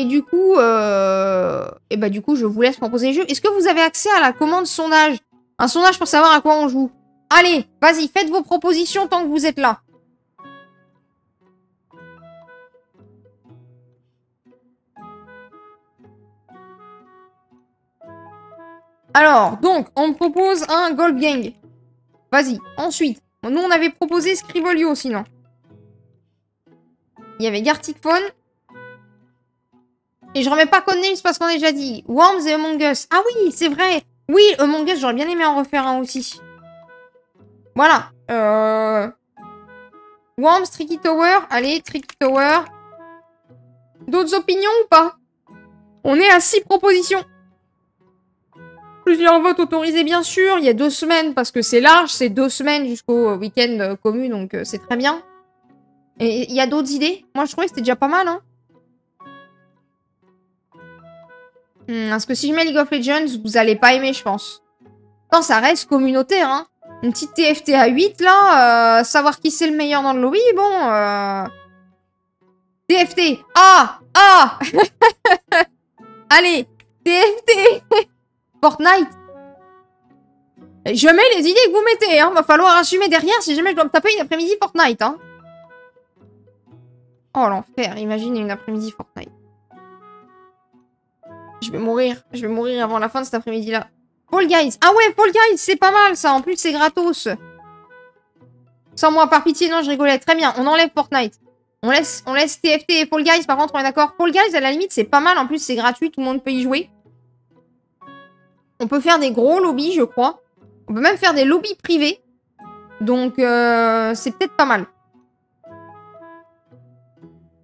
du coup, je vous laisse proposer les jeux. Est-ce que vous avez accès à la commande sondage? Un sondage pour savoir à quoi on joue. Allez, vas-y, faites vos propositions tant que vous êtes là. Alors, donc, on me propose un Golf Gang. Vas-y, ensuite. Nous, on avait proposé Scribolio, sinon. Il y avait Gartic Phone. Et je remets pas Codenames parce qu'on a déjà dit. Worms et Among Us. Ah oui, c'est vrai. Oui, Among Us, j'aurais bien aimé en refaire un aussi. Voilà. Worms, Tricky Tower. Allez, Tricky Tower. D'autres opinions ou pas? On est à 6 propositions. Plusieurs votes autorisés, bien sûr. Il y a 2 semaines parce que c'est large. C'est 2 semaines jusqu'au week-end commun, donc c'est très bien. Et il y a d'autres idées? Moi, je trouvais que c'était déjà pas mal, hein. Parce que si je mets League of Legends, vous allez pas aimer, je pense. Non, ça reste communautaire, hein. Une petite TFT à 8, là. Savoir qui c'est le meilleur dans le lobby, bon... TFT. Ah! Ah! Allez, TFT. Fortnite. Je mets les idées que vous mettez, hein. Va falloir assumer derrière si jamais je dois me taper une après-midi Fortnite, hein. Oh, l'enfer. Imagine une après-midi Fortnite. Je vais mourir avant la fin de cet après-midi-là. Fall Guys. Ah ouais, Fall Guys, c'est pas mal ça. En plus, c'est gratos. Sans moi, par pitié, non, je rigolais. Très bien, on enlève Fortnite. On laisse TFT et Fall Guys, par contre, on est d'accord. Fall Guys, à la limite, c'est pas mal. En plus, c'est gratuit, tout le monde peut y jouer. On peut faire des gros lobbies, je crois. On peut même faire des lobbies privés. Donc, c'est peut-être pas mal.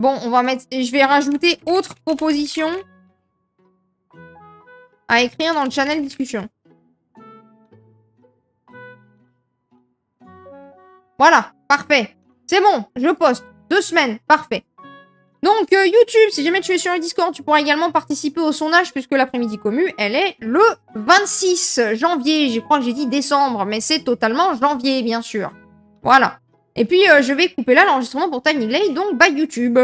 Bon, on va mettre... Je vais rajouter autre proposition à écrire dans le channel discussion. Voilà, parfait. C'est bon, je poste. 2 semaines, parfait. Donc, YouTube, si jamais tu es sur le Discord, tu pourras également participer au sondage, puisque l'après-midi commu, elle est le 26 janvier. Je crois que j'ai dit décembre, mais c'est totalement janvier, bien sûr. Voilà. Et puis, je vais couper là l'enregistrement pour Tiny Glade, donc bye YouTube.